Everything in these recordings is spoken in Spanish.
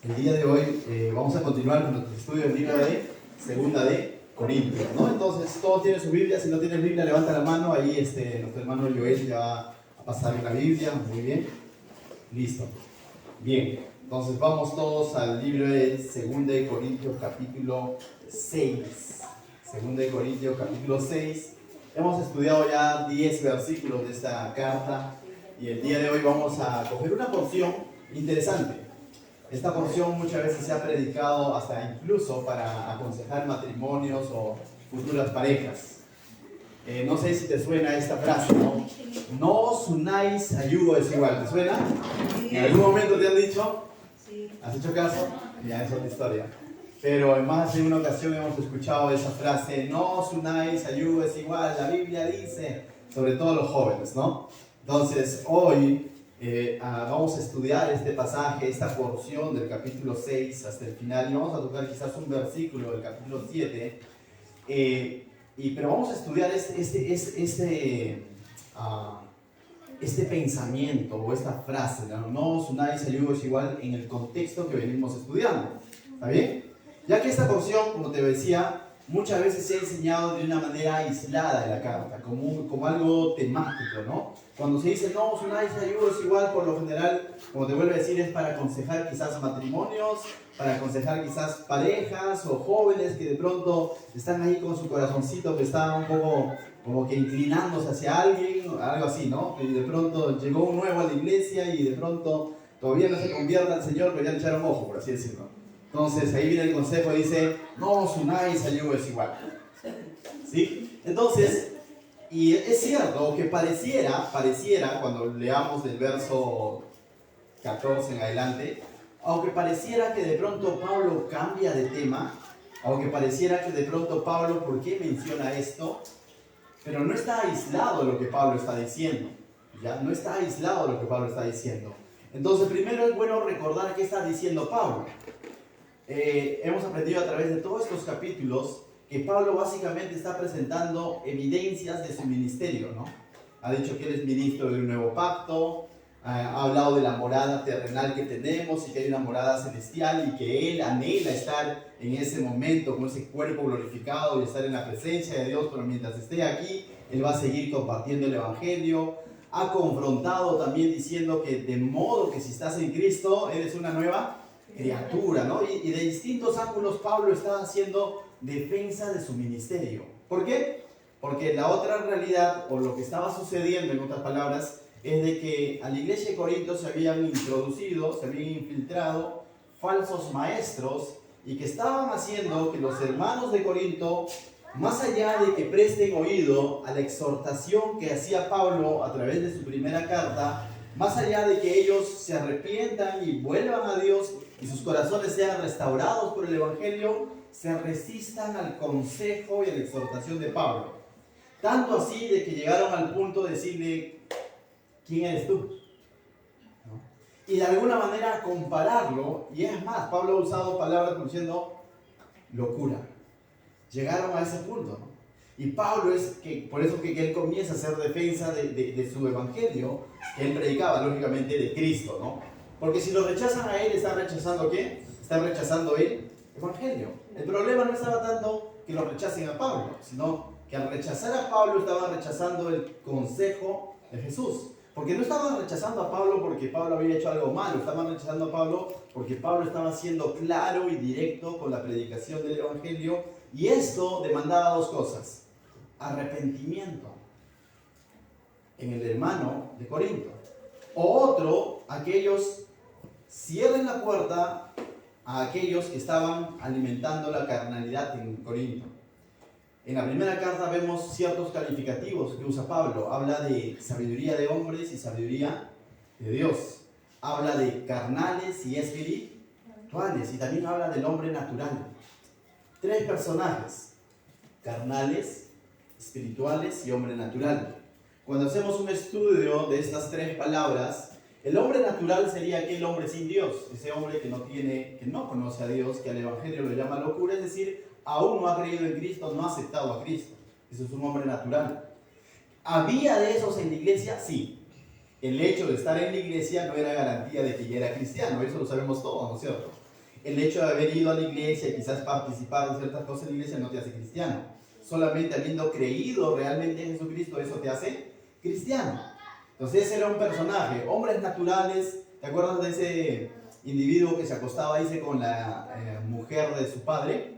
El día de hoy vamos a continuar con nuestro estudio del libro de Segunda de Corintios, ¿no? Entonces, todos tienen su Biblia. Si no tienes Biblia, levanta la mano. Ahí nuestro hermano Joel ya va a pasar la Biblia. Muy bien. Listo. Bien. Entonces, vamos todos al libro de Segunda de Corintios, capítulo 6. Segunda de Corintios, capítulo 6. Hemos estudiado ya 10 versículos de esta carta. Y el día de hoy vamos a coger una porción interesante. Esta porción muchas veces se ha predicado hasta incluso para aconsejar matrimonios o futuras parejas. No sé si te suena esta frase, ¿no? No os unáis a yugo desigual. ¿Te suena? ¿En algún momento te han dicho? ¿Has hecho caso? Ya es otra historia. Pero en más de una ocasión hemos escuchado esa frase, no os unáis a yugo desigual. La Biblia dice, sobre todo los jóvenes, ¿no? Entonces, hoy vamos a estudiar este pasaje, esta porción del capítulo 6 hasta el final, y vamos a tocar quizás un versículo del capítulo 7, pero vamos a estudiar este pensamiento o esta frase, no os unáis a yugo desigual, en el contexto que venimos estudiando. ¿Está bien? Ya que esta porción, como te decía, muchas veces se ha enseñado de una manera aislada de la carta, como algo temático, ¿no? Cuando se dice no os unáis a yugo desigual, por lo general, como te vuelvo a decir, es para aconsejar quizás matrimonios, para aconsejar quizás parejas o jóvenes que de pronto están ahí con su corazoncito que está un poco como que inclinándose hacia alguien, algo así, ¿no? Y de pronto llegó un nuevo a la iglesia y de pronto todavía no se convierte al Señor, pero ya le echaron ojo, por así decirlo. Entonces ahí viene el consejo y dice, no os unáis a yugo desigual. ¿Sí? Entonces, y es cierto que pareciera, cuando leamos del verso 14 en adelante, aunque pareciera que de pronto Pablo cambia de tema, aunque pareciera que de pronto Pablo, ¿por qué menciona esto? Pero no está aislado lo que Pablo está diciendo. ¿Ya? No está aislado lo que Pablo está diciendo. Entonces, primero es bueno recordar qué está diciendo Pablo. Hemos aprendido a través de todos estos capítulos que Pablo básicamente está presentando evidencias de su ministerio, ¿no? Ha dicho que él es ministro de un nuevo pacto, ha hablado de la morada terrenal que tenemos y que hay una morada celestial y que él anhela estar en ese momento con ese cuerpo glorificado y estar en la presencia de Dios, pero mientras esté aquí, él va a seguir compartiendo el evangelio. Ha confrontado también diciendo que de modo que si estás en Cristo, eres una nueva criatura, ¿no? Y de distintos ángulos Pablo está haciendo defensa de su ministerio. ¿Por qué? Porque la otra realidad, o lo que estaba sucediendo en otras palabras, es de que a la iglesia de Corinto se habían introducido, se habían infiltrado falsos maestros y que estaban haciendo que los hermanos de Corinto, más allá de que presten oído a la exhortación que hacía Pablo a través de su primera carta, más allá de que ellos se arrepientan y vuelvan a Dios y sus corazones sean restaurados por el Evangelio, se resistan al consejo y a la exhortación de Pablo. Tanto así de que llegaron al punto de decirle, ¿quién eres tú? ¿No? Y de alguna manera compararlo, y es más, Pablo ha usado palabras como diciendo locura. Llegaron a ese punto, ¿no? Y Pablo por eso que él comienza a hacer defensa de su evangelio, que él predicaba, lógicamente, de Cristo, ¿no? Porque si lo rechazan a él, ¿están rechazando qué? Están rechazando el evangelio. El problema no estaba tanto que lo rechacen a Pablo, sino que al rechazar a Pablo estaban rechazando el consejo de Jesús. Porque no estaban rechazando a Pablo porque Pablo había hecho algo malo, estaban rechazando a Pablo porque Pablo estaba siendo claro y directo con la predicación del evangelio, y esto demandaba dos cosas: arrepentimiento en el hermano de Corinto, o otro, aquellos cierren la puerta a aquellos que estaban alimentando la carnalidad en Corinto. En la primera carta vemos ciertos calificativos que usa Pablo. Habla de sabiduría de hombres y sabiduría de Dios. Habla de carnales y espirituales, y también habla del hombre natural. Tres personajes: carnales, espirituales y hombre natural. Cuando hacemos un estudio de estas tres palabras, el hombre natural sería aquel hombre sin Dios, ese hombre que no conoce a Dios, que al evangelio lo llama locura, es decir, aún no ha creído en Cristo, no ha aceptado a Cristo. Eso es un hombre natural. ¿Había de esos en la iglesia? Sí. El hecho de estar en la iglesia no era garantía de que ya era cristiano, eso lo sabemos todos, ¿no es cierto? El hecho de haber ido a la iglesia y quizás participar en ciertas cosas en la iglesia no te hace cristiano. Solamente habiendo creído realmente en Jesucristo, eso te hace cristiano. Entonces ese era un personaje. Hombres naturales, ¿te acuerdas de ese individuo que se acostaba, dice, con la mujer de su padre?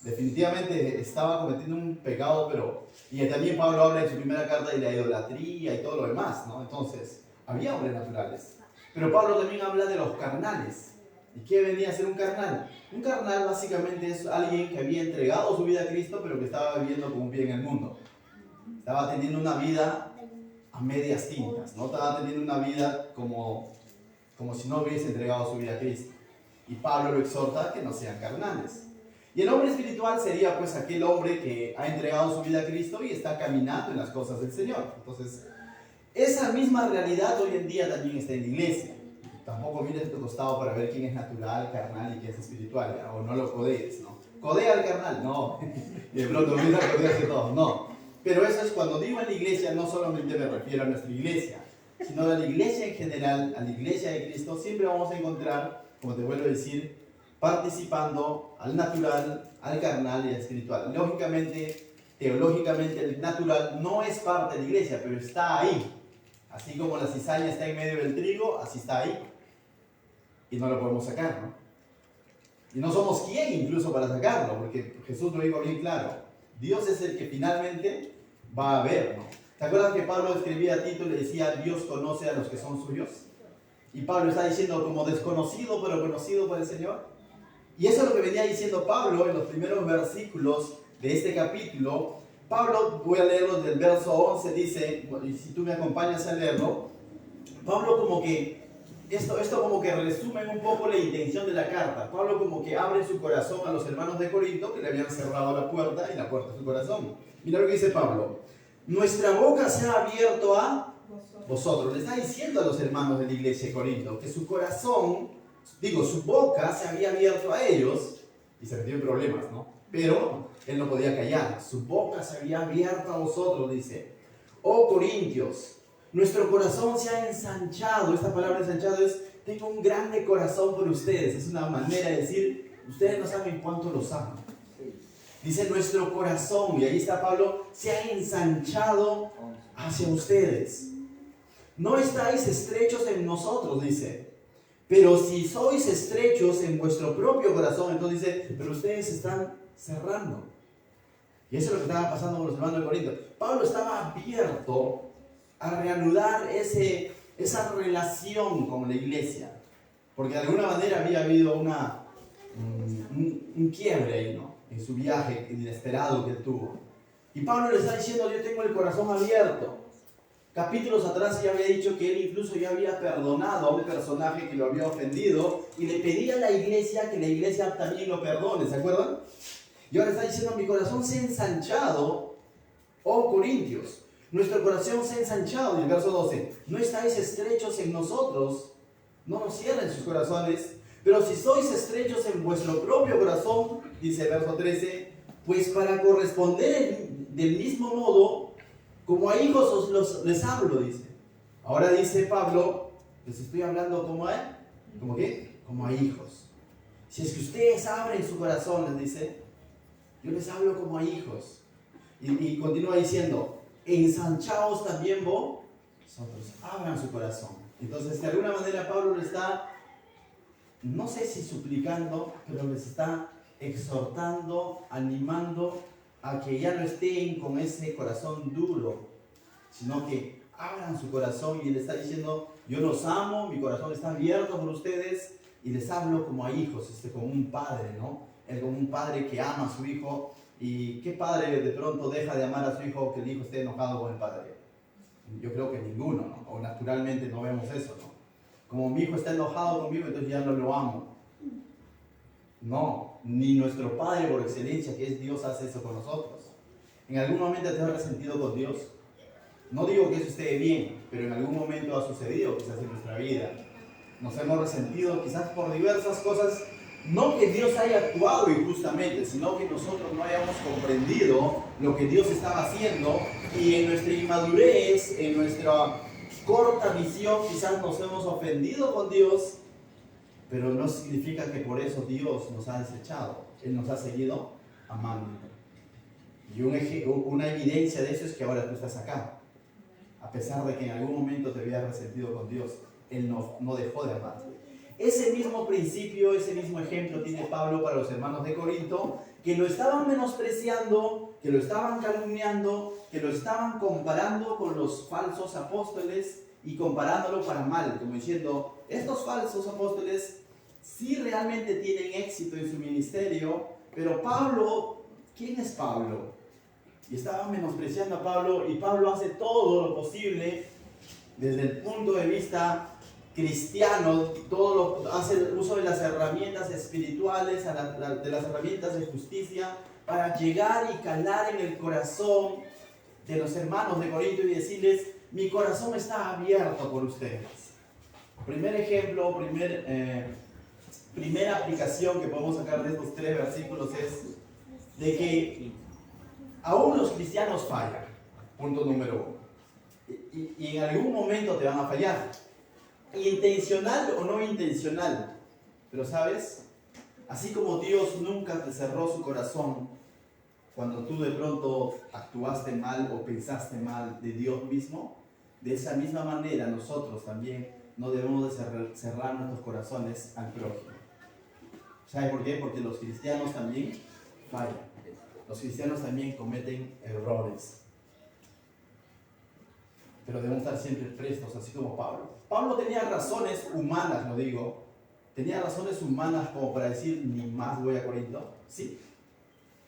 Definitivamente estaba cometiendo un pecado, pero... Y también Pablo habla en su primera carta de la idolatría y todo lo demás, ¿no? Entonces, había hombres naturales. Pero Pablo también habla de los carnales. ¿Y qué venía a ser un carnal? Un carnal básicamente es alguien que había entregado su vida a Cristo, pero que estaba viviendo como un pie en el mundo. Estaba teniendo una vida a medias tintas, ¿no? Estaba teniendo una vida como si no hubiese entregado su vida a Cristo. Y Pablo lo exhorta a que no sean carnales. Y el hombre espiritual sería pues aquel hombre que ha entregado su vida a Cristo y está caminando en las cosas del Señor. Entonces, esa misma realidad hoy en día también está en la iglesia. Tampoco mires a tu costado para ver quién es natural, carnal y quién es espiritual, ¿ya? O no lo codees, ¿no? Codea al carnal, no. Y de pronto mira a codearse todos, no. Pero eso es cuando digo en la iglesia, no solamente me refiero a nuestra iglesia, sino a la iglesia en general, a la iglesia de Cristo. Siempre vamos a encontrar, como te vuelvo a decir, participando al natural, al carnal y al espiritual. Lógicamente, teológicamente, el natural no es parte de la iglesia, pero está ahí. Así como la cizaña está en medio del trigo, así está ahí. Y no lo podemos sacar, ¿no? Y no somos quien incluso para sacarlo, porque Jesús lo dijo bien claro. Dios es el que finalmente va a ver, ¿no? ¿Te acuerdas que Pablo escribía a Tito y le decía, Dios conoce a los que son suyos? Y Pablo está diciendo como desconocido, pero conocido por el Señor. Y eso es lo que venía diciendo Pablo en los primeros versículos de este capítulo. Pablo, voy a leerlo del verso 11, dice, y si tú me acompañas a leerlo, Pablo como que, esto como que resume un poco la intención de la carta. Pablo como que abre su corazón a los hermanos de Corinto que le habían cerrado la puerta y la puerta de su corazón. Mira lo que dice Pablo. Nuestra boca se ha abierto a vosotros. Le está diciendo a los hermanos de la iglesia de Corinto que su corazón, su boca se había abierto a ellos y se metió en problemas, ¿no? Pero él no podía callar. Su boca se había abierto a vosotros, dice. Oh Corintios, nuestro corazón se ha ensanchado. Esta palabra ensanchado es, tengo un grande corazón por ustedes. Es una manera de decir, ustedes no saben cuánto los amo. Dice nuestro corazón, y ahí está Pablo, se ha ensanchado hacia ustedes. No estáis estrechos en nosotros, dice. Pero si sois estrechos en vuestro propio corazón, entonces dice, pero ustedes están cerrando. Y eso es lo que estaba pasando con los hermanos de Corinto. Pablo estaba abierto a reanudar esa relación con la iglesia. Porque de alguna manera había habido un quiebre ahí, ¿no? En su viaje inesperado que él tuvo. Y Pablo le está diciendo, yo tengo el corazón abierto. Capítulos atrás ya había dicho que él incluso ya había perdonado a un personaje que lo había ofendido y le pedía a la iglesia que la iglesia también lo perdone, ¿se acuerdan? Y ahora está diciendo, mi corazón se ha ensanchado, oh Corintios, nuestro corazón se ha ensanchado, en el verso 12, no estáis estrechos en nosotros, no nos cierren sus corazones, pero si sois estrechos en vuestro propio corazón, dice el verso 13, pues para corresponder del mismo modo, como a hijos les hablo, dice. Ahora dice Pablo, les estoy hablando como a, ¿como qué? Como a hijos. Si es que ustedes abren su corazón, les dice, yo les hablo como a hijos. Y continúa diciendo, ensanchaos también vosotros, abran su corazón. Entonces, de alguna manera Pablo le está, no sé si suplicando, pero les está exhortando, animando a que ya no estén con ese corazón duro, sino que abran su corazón. Y él está diciendo, yo los amo, mi corazón está abierto por ustedes y les hablo como a hijos, como un padre, ¿no? Como un padre que ama a su hijo. ¿Y qué padre de pronto deja de amar a su hijo que el hijo esté enojado con el padre? Yo creo que ninguno, ¿no? O naturalmente no vemos eso, ¿no? Como mi hijo está enojado conmigo, entonces ya no lo amo. No, ni nuestro Padre por excelencia, que es Dios, hace eso con nosotros. ¿En algún momento te has resentido con Dios? No digo que eso esté bien, pero en algún momento ha sucedido quizás en nuestra vida. Nos hemos resentido quizás por diversas cosas, no que Dios haya actuado injustamente, sino que nosotros no hayamos comprendido lo que Dios estaba haciendo y en nuestra inmadurez, en nuestra corta visión, quizás nos hemos ofendido con Dios pero no significa que por eso Dios nos ha desechado. Él nos ha seguido amando. Y una evidencia de eso es que ahora tú estás acá. A pesar de que en algún momento te habías resentido con Dios, Él no dejó de amarte. Ese mismo principio, ese mismo ejemplo tiene Pablo para los hermanos de Corinto, que lo estaban menospreciando, que lo estaban calumniando, que lo estaban comparando con los falsos apóstoles y comparándolo para mal, como diciendo, estos falsos apóstoles sí realmente tienen éxito en su ministerio, pero Pablo, ¿quién es Pablo? Y estaban menospreciando a Pablo, y Pablo hace todo lo posible desde el punto de vista cristiano, hace uso de las herramientas espirituales, de las herramientas de justicia, para llegar y calar en el corazón de los hermanos de Corinto y decirles, mi corazón está abierto por ustedes. Primer ejemplo, primera aplicación que podemos sacar de estos 3 versículos es de que aún los cristianos fallan, punto número 1. Y en algún momento te van a fallar. Intencional o no intencional. Pero sabes, así como Dios nunca te cerró su corazón cuando tú de pronto actuaste mal o pensaste mal de Dios mismo, de esa misma manera nosotros también no debemos de cerrar nuestros corazones al prójimo. ¿Sabes por qué? Porque los cristianos también fallan. Los cristianos también cometen errores. Pero debemos estar siempre prestos, así como Pablo. Pablo tenía razones humanas, lo digo. Tenía razones humanas como para decir, ni más voy a Corinto. Sí.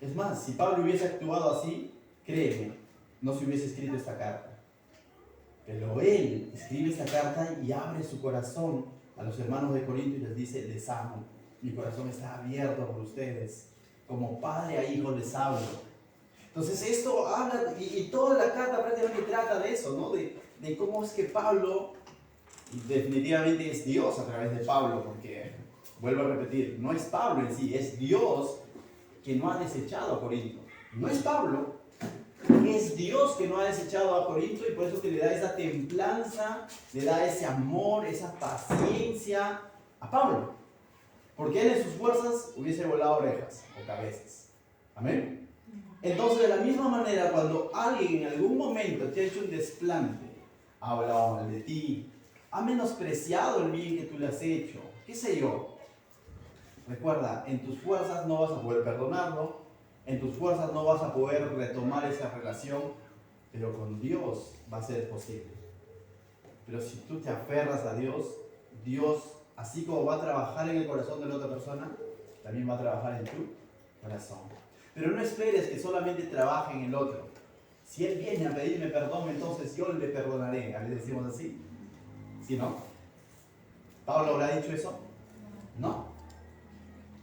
Es más, si Pablo hubiese actuado así, créeme, no se hubiese escrito esta carta. Pero él escribe esta carta y abre su corazón a los hermanos de Corinto y les dice, les amo. Mi corazón está abierto por ustedes. Como padre a hijo les hablo. Entonces esto habla, y toda la carta prácticamente trata de eso, ¿no? De cómo es que Pablo, definitivamente es Dios a través de Pablo, porque, vuelvo a repetir, no es Pablo en sí, es Dios que no ha desechado a Corinto. No es Pablo, es Dios que no ha desechado a Corinto, y por eso que le da esa templanza, le da ese amor, esa paciencia a Pablo. Porque él en sus fuerzas hubiese volado orejas o cabezas. Amén. Entonces, de la misma manera, cuando alguien en algún momento te ha hecho un desplante, ha hablado mal de ti, ha menospreciado el bien que tú le has hecho, qué sé yo, recuerda, en tus fuerzas no vas a poder perdonarlo, en tus fuerzas no vas a poder retomar esa relación, pero con Dios va a ser posible. Pero si tú te aferras a Dios, Dios, así como va a trabajar en el corazón de la otra persona, también va a trabajar en tu corazón. Pero no esperes que solamente trabaje en el otro. Si él viene a pedirme perdón, entonces yo le perdonaré. A veces decimos así. ¿Sí, no? ¿Pablo habrá dicho eso? No.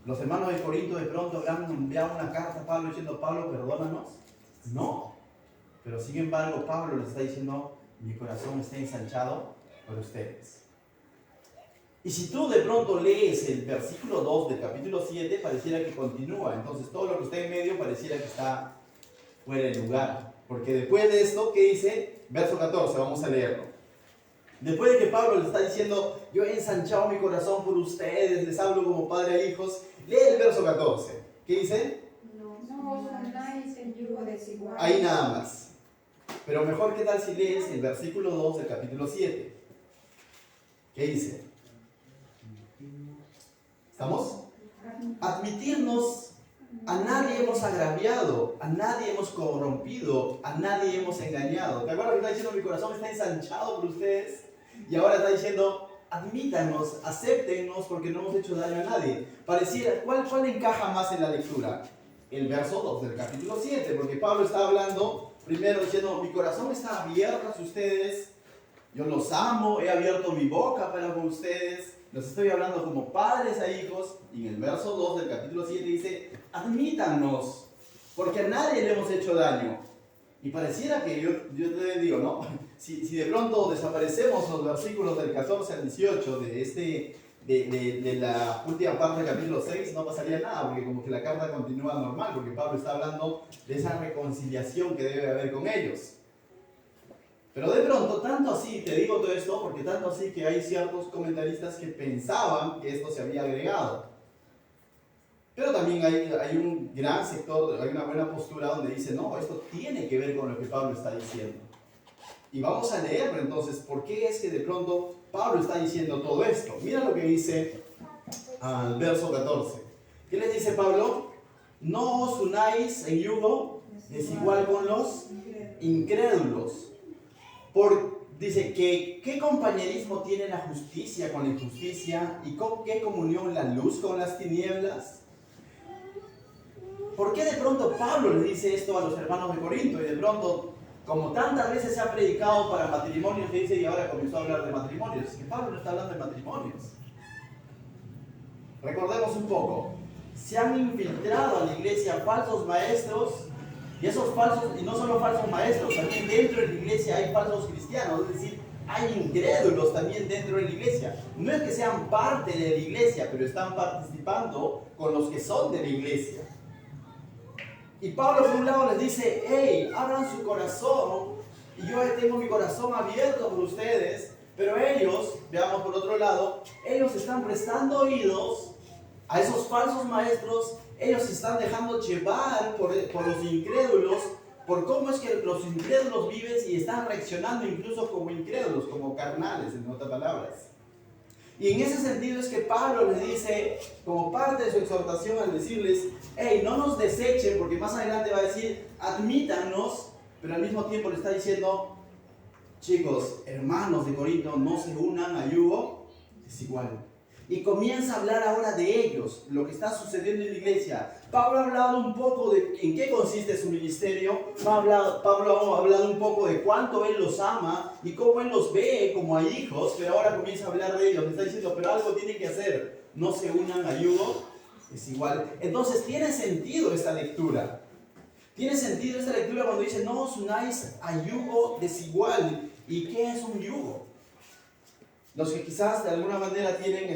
¿Los hermanos de Corinto de pronto habrán enviado una carta a Pablo diciendo, Pablo, perdónanos? No. Pero sin embargo, Pablo les está diciendo, mi corazón está ensanchado por ustedes. Y si tú de pronto lees el versículo 2 del capítulo 7, pareciera que continúa. Entonces todo lo que está en medio pareciera que está fuera de lugar. Porque después de esto, ¿qué dice? Verso 14, vamos a leerlo. Después de que Pablo les está diciendo, yo he ensanchado mi corazón por ustedes, les hablo como padre a hijos, lee el verso 14. ¿Qué dice? No os andáis en yugo desigual. Ahí nada más. Pero mejor, ¿qué tal si lees el versículo 2 del capítulo 7? ¿Qué dice? ¿Estamos? Admitirnos, a nadie hemos agraviado, a nadie hemos corrompido, a nadie hemos engañado. ¿Te acuerdas que está diciendo mi corazón está ensanchado por ustedes? Y ahora está diciendo, admítanos, acéptennos porque no hemos hecho daño a nadie. Pareciera, ¿cuál encaja más en la lectura? El verso 2 del capítulo 7, porque Pablo está hablando primero diciendo, mi corazón está abierto hacia ustedes, yo los amo, he abierto mi boca para con ustedes, los estoy hablando como padres a hijos, y en el verso 2 del capítulo 7 dice, admítanos, porque a nadie le hemos hecho daño. Y pareciera que yo te digo, ¿no? Si de pronto desaparecemos los versículos del 14 al 18 de la última parte del capítulo 6, no pasaría nada, porque como que la carta continúa normal, porque Pablo está hablando de esa reconciliación que debe haber con ellos. Pero de pronto, tanto así, te digo todo esto, porque tanto así que hay ciertos comentaristas que pensaban que esto se había agregado. Pero también hay un gran sector, hay una buena postura donde dice, no, esto tiene que ver con lo que Pablo está diciendo. Y vamos a leerlo entonces, ¿por qué es que de pronto Pablo está diciendo todo esto? Mira lo que dice al verso 14. ¿Qué les dice Pablo? No os unáis en yugo desigual con los incrédulos. Dice que ¿qué compañerismo tiene la justicia con la injusticia? ¿Y con qué comunión la luz con las tinieblas? ¿Por qué de pronto Pablo le dice esto a los hermanos de Corinto? Y de pronto, como tantas veces se ha predicado para matrimonios, le dice y ahora comenzó a hablar de matrimonios. Es que Pablo no está hablando de matrimonios. Recordemos un poco. Se han infiltrado a la iglesia falsos maestros, y esos falsos, y no solo falsos maestros, también dentro de la iglesia hay falsos cristianos, es decir, hay incrédulos también dentro de la iglesia. No es que sean parte de la iglesia, pero están participando con los que son de la iglesia. Y Pablo por un lado les dice, hey, abran su corazón, y yo tengo mi corazón abierto por ustedes, pero ellos, veamos por otro lado, ellos están prestando oídos a esos falsos maestros, ellos se están dejando llevar por los incrédulos, por cómo es que los incrédulos viven y están reaccionando incluso como incrédulos, como carnales, en otras palabras. Y en ese sentido es que Pablo les dice, como parte de su exhortación al decirles, hey, no nos desechen, porque más adelante va a decir, admítanos, pero al mismo tiempo le está diciendo, chicos, hermanos de Corinto, no se unan a yugo desigual. Y comienza a hablar ahora de ellos, lo que está sucediendo en la iglesia. Pablo ha hablado un poco de en qué consiste su ministerio. Pablo ha hablado un poco de cuánto él los ama y cómo él los ve como a hijos, pero ahora comienza a hablar de ellos. Le está diciendo, pero algo tienen que hacer. No se unan a yugo desigual. Entonces tiene sentido esta lectura. Tiene sentido esta lectura cuando dice, no os unáis a yugo desigual. ¿Y qué es un yugo? Los que quizás de alguna manera tienen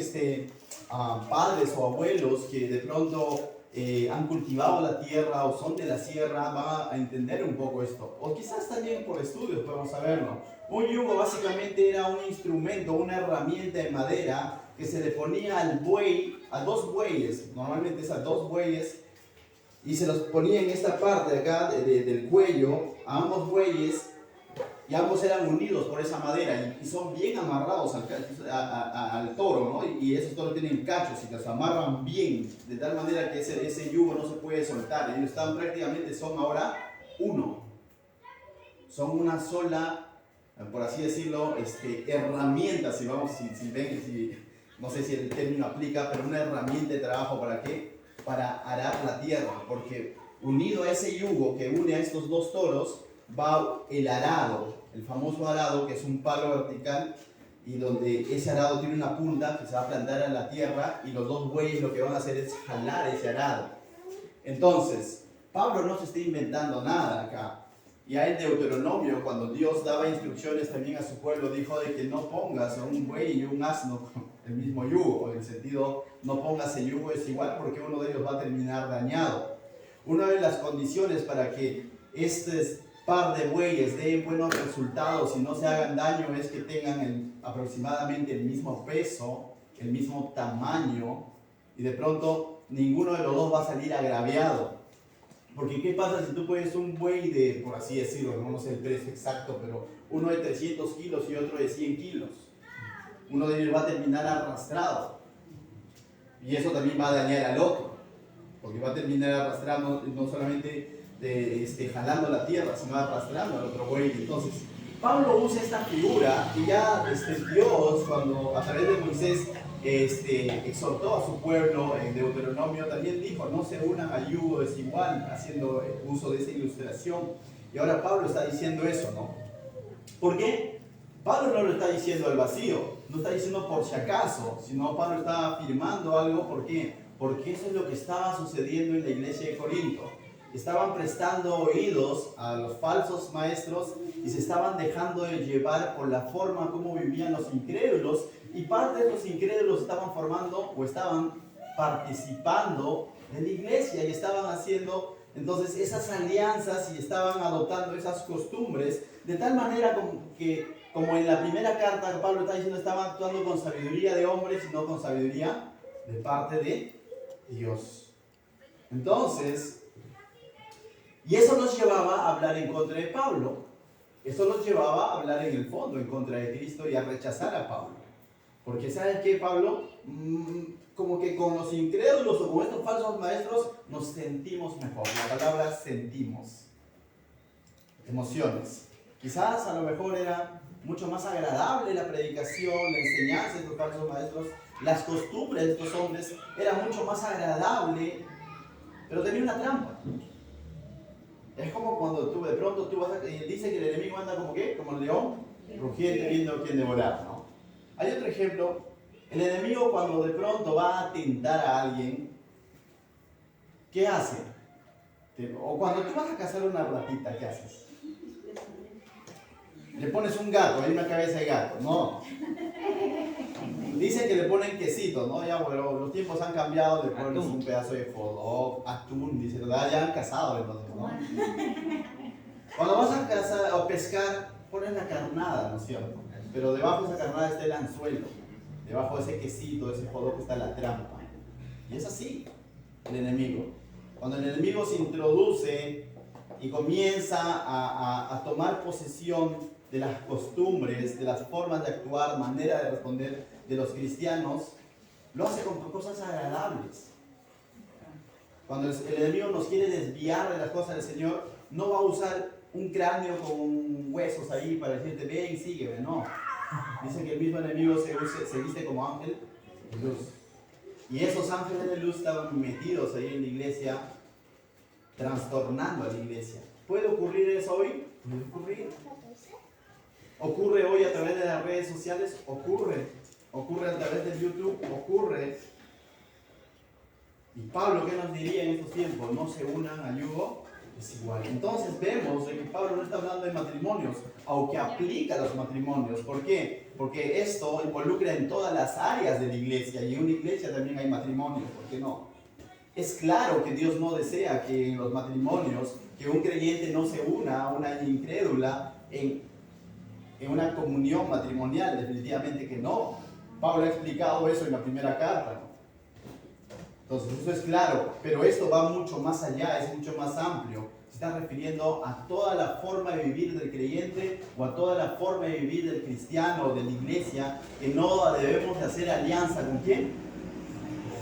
padres o abuelos que de pronto han cultivado la tierra o son de la sierra, van a entender un poco esto. O quizás también por estudios podemos saberlo. Un yugo básicamente era un instrumento, una herramienta de madera que se le ponía al buey, a dos bueyes, normalmente es a dos bueyes, y se los ponía en esta parte de acá del cuello, a ambos bueyes, y ambos eran unidos por esa madera y son bien amarrados al toro, ¿no? Y esos toros tienen cachos y los amarran bien, de tal manera que ese yugo no se puede soltar. Ellos están prácticamente, son ahora uno. Son una sola, por así decirlo, herramienta, no sé si el término aplica, pero una herramienta de trabajo, ¿para qué? Para arar la tierra, porque unido a ese yugo que une a estos dos toros, va el arado, el famoso arado, que es un palo vertical y donde ese arado tiene una punta que se va a plantar en la tierra y los dos bueyes lo que van a hacer es jalar ese arado. Entonces, Pablo no se está inventando nada acá. Y en Deuteronomio, cuando Dios daba instrucciones también a su pueblo, dijo de que no pongas a un buey y un asno el mismo yugo, en el sentido, no pongas el yugo desigual porque uno de ellos va a terminar dañado. Una de las condiciones para que par de bueyes den buenos resultados y no se hagan daño es que tengan aproximadamente el mismo peso, el mismo tamaño, y de pronto ninguno de los dos va a salir agraviado. Porque ¿qué pasa si tú pones un buey de, por así decirlo, no sé el precio exacto, pero uno de 300 kilos y otro de 100 kilos? Uno de ellos va a terminar arrastrado, y eso también va a dañar al otro, porque va a terminar arrastrado no solamente jalando la tierra, sino arrastrando al otro buey. Entonces, Pablo usa esta figura y ya Dios, cuando a través de Moisés exhortó a su pueblo en Deuteronomio, también dijo, no se unan a yugo desigual, haciendo uso de esa ilustración. Y ahora Pablo está diciendo eso, ¿no? ¿Por qué? Pablo no lo está diciendo al vacío, no está diciendo por si acaso, sino Pablo está afirmando algo. ¿Por qué? Porque eso es lo que estaba sucediendo en la iglesia de Corinto. Estaban prestando oídos a los falsos maestros y se estaban dejando de llevar por la forma como vivían los incrédulos, y parte de los incrédulos estaban formando o estaban participando en la iglesia y estaban haciendo entonces esas alianzas y estaban adoptando esas costumbres De tal manera como en la primera carta Pablo está diciendo, estaban actuando con sabiduría de hombres y no con sabiduría de parte de Dios. Entonces, y eso nos llevaba a hablar en contra de Pablo. Eso nos llevaba a hablar en el fondo en contra de Cristo y a rechazar a Pablo. Porque ¿sabes qué, Pablo? Como que con los incrédulos o con estos falsos maestros nos sentimos mejor. La palabra sentimos. Emociones. Quizás a lo mejor era mucho más agradable la predicación, la enseñanza de estos falsos maestros. Las costumbres de estos hombres era mucho más agradable, pero tenía una trampa. Es como cuando de pronto tú vas a... Dice que el enemigo anda como ¿qué? Como el león rugiente viendo a quién devorar, ¿no? Hay otro ejemplo. El enemigo cuando de pronto va a tentar a alguien, ¿qué hace? O cuando tú vas a cazar una ratita, ¿qué haces? Le pones un gato, hay una cabeza de gato, no. Dicen que le ponen quesito, ¿no? Ya, bueno, los tiempos han cambiado, le ponen un pedazo de hot atún, dice, ¿verdad? Ya han cazado entonces, ¿no? Cuando vas a cazar o pescar, pones la carnada, ¿no es cierto? Pero debajo de esa carnada está el anzuelo, debajo de ese quesito, de ese hot está la trampa. Y es así, el enemigo. Cuando el enemigo se introduce y comienza a tomar posesión de las costumbres, de las formas de actuar, manera de responder de los cristianos, lo hace con cosas agradables. Cuando el enemigo nos quiere desviar de las cosas del Señor, no va a usar un cráneo con huesos ahí para decirte, ven, sígueme, no. Dice que el mismo enemigo se viste como ángel de luz. Y esos ángeles de luz estaban metidos ahí en la iglesia, trastornando a la iglesia. ¿Puede ocurrir eso hoy? Puede ocurrir. Ocurre hoy a través de las redes sociales, ocurre a través de YouTube, ocurre. Y Pablo, ¿qué nos diría en estos tiempos? No se unan a yugo desigual. Entonces vemos de que Pablo no está hablando de matrimonios, aunque aplica a los matrimonios. ¿Por qué? Porque esto involucra en todas las áreas de la iglesia, y en una iglesia también hay matrimonios, ¿por qué no? Es claro que Dios no desea que en los matrimonios, que un creyente no se una a una incrédula en una comunión matrimonial, definitivamente que no. Pablo ha explicado eso en la primera carta, ¿no? Entonces eso es claro, pero esto va mucho más allá, es mucho más amplio. Se está refiriendo a toda la forma de vivir del creyente o a toda la forma de vivir del cristiano o de la iglesia, que no debemos de hacer alianza ¿con quién?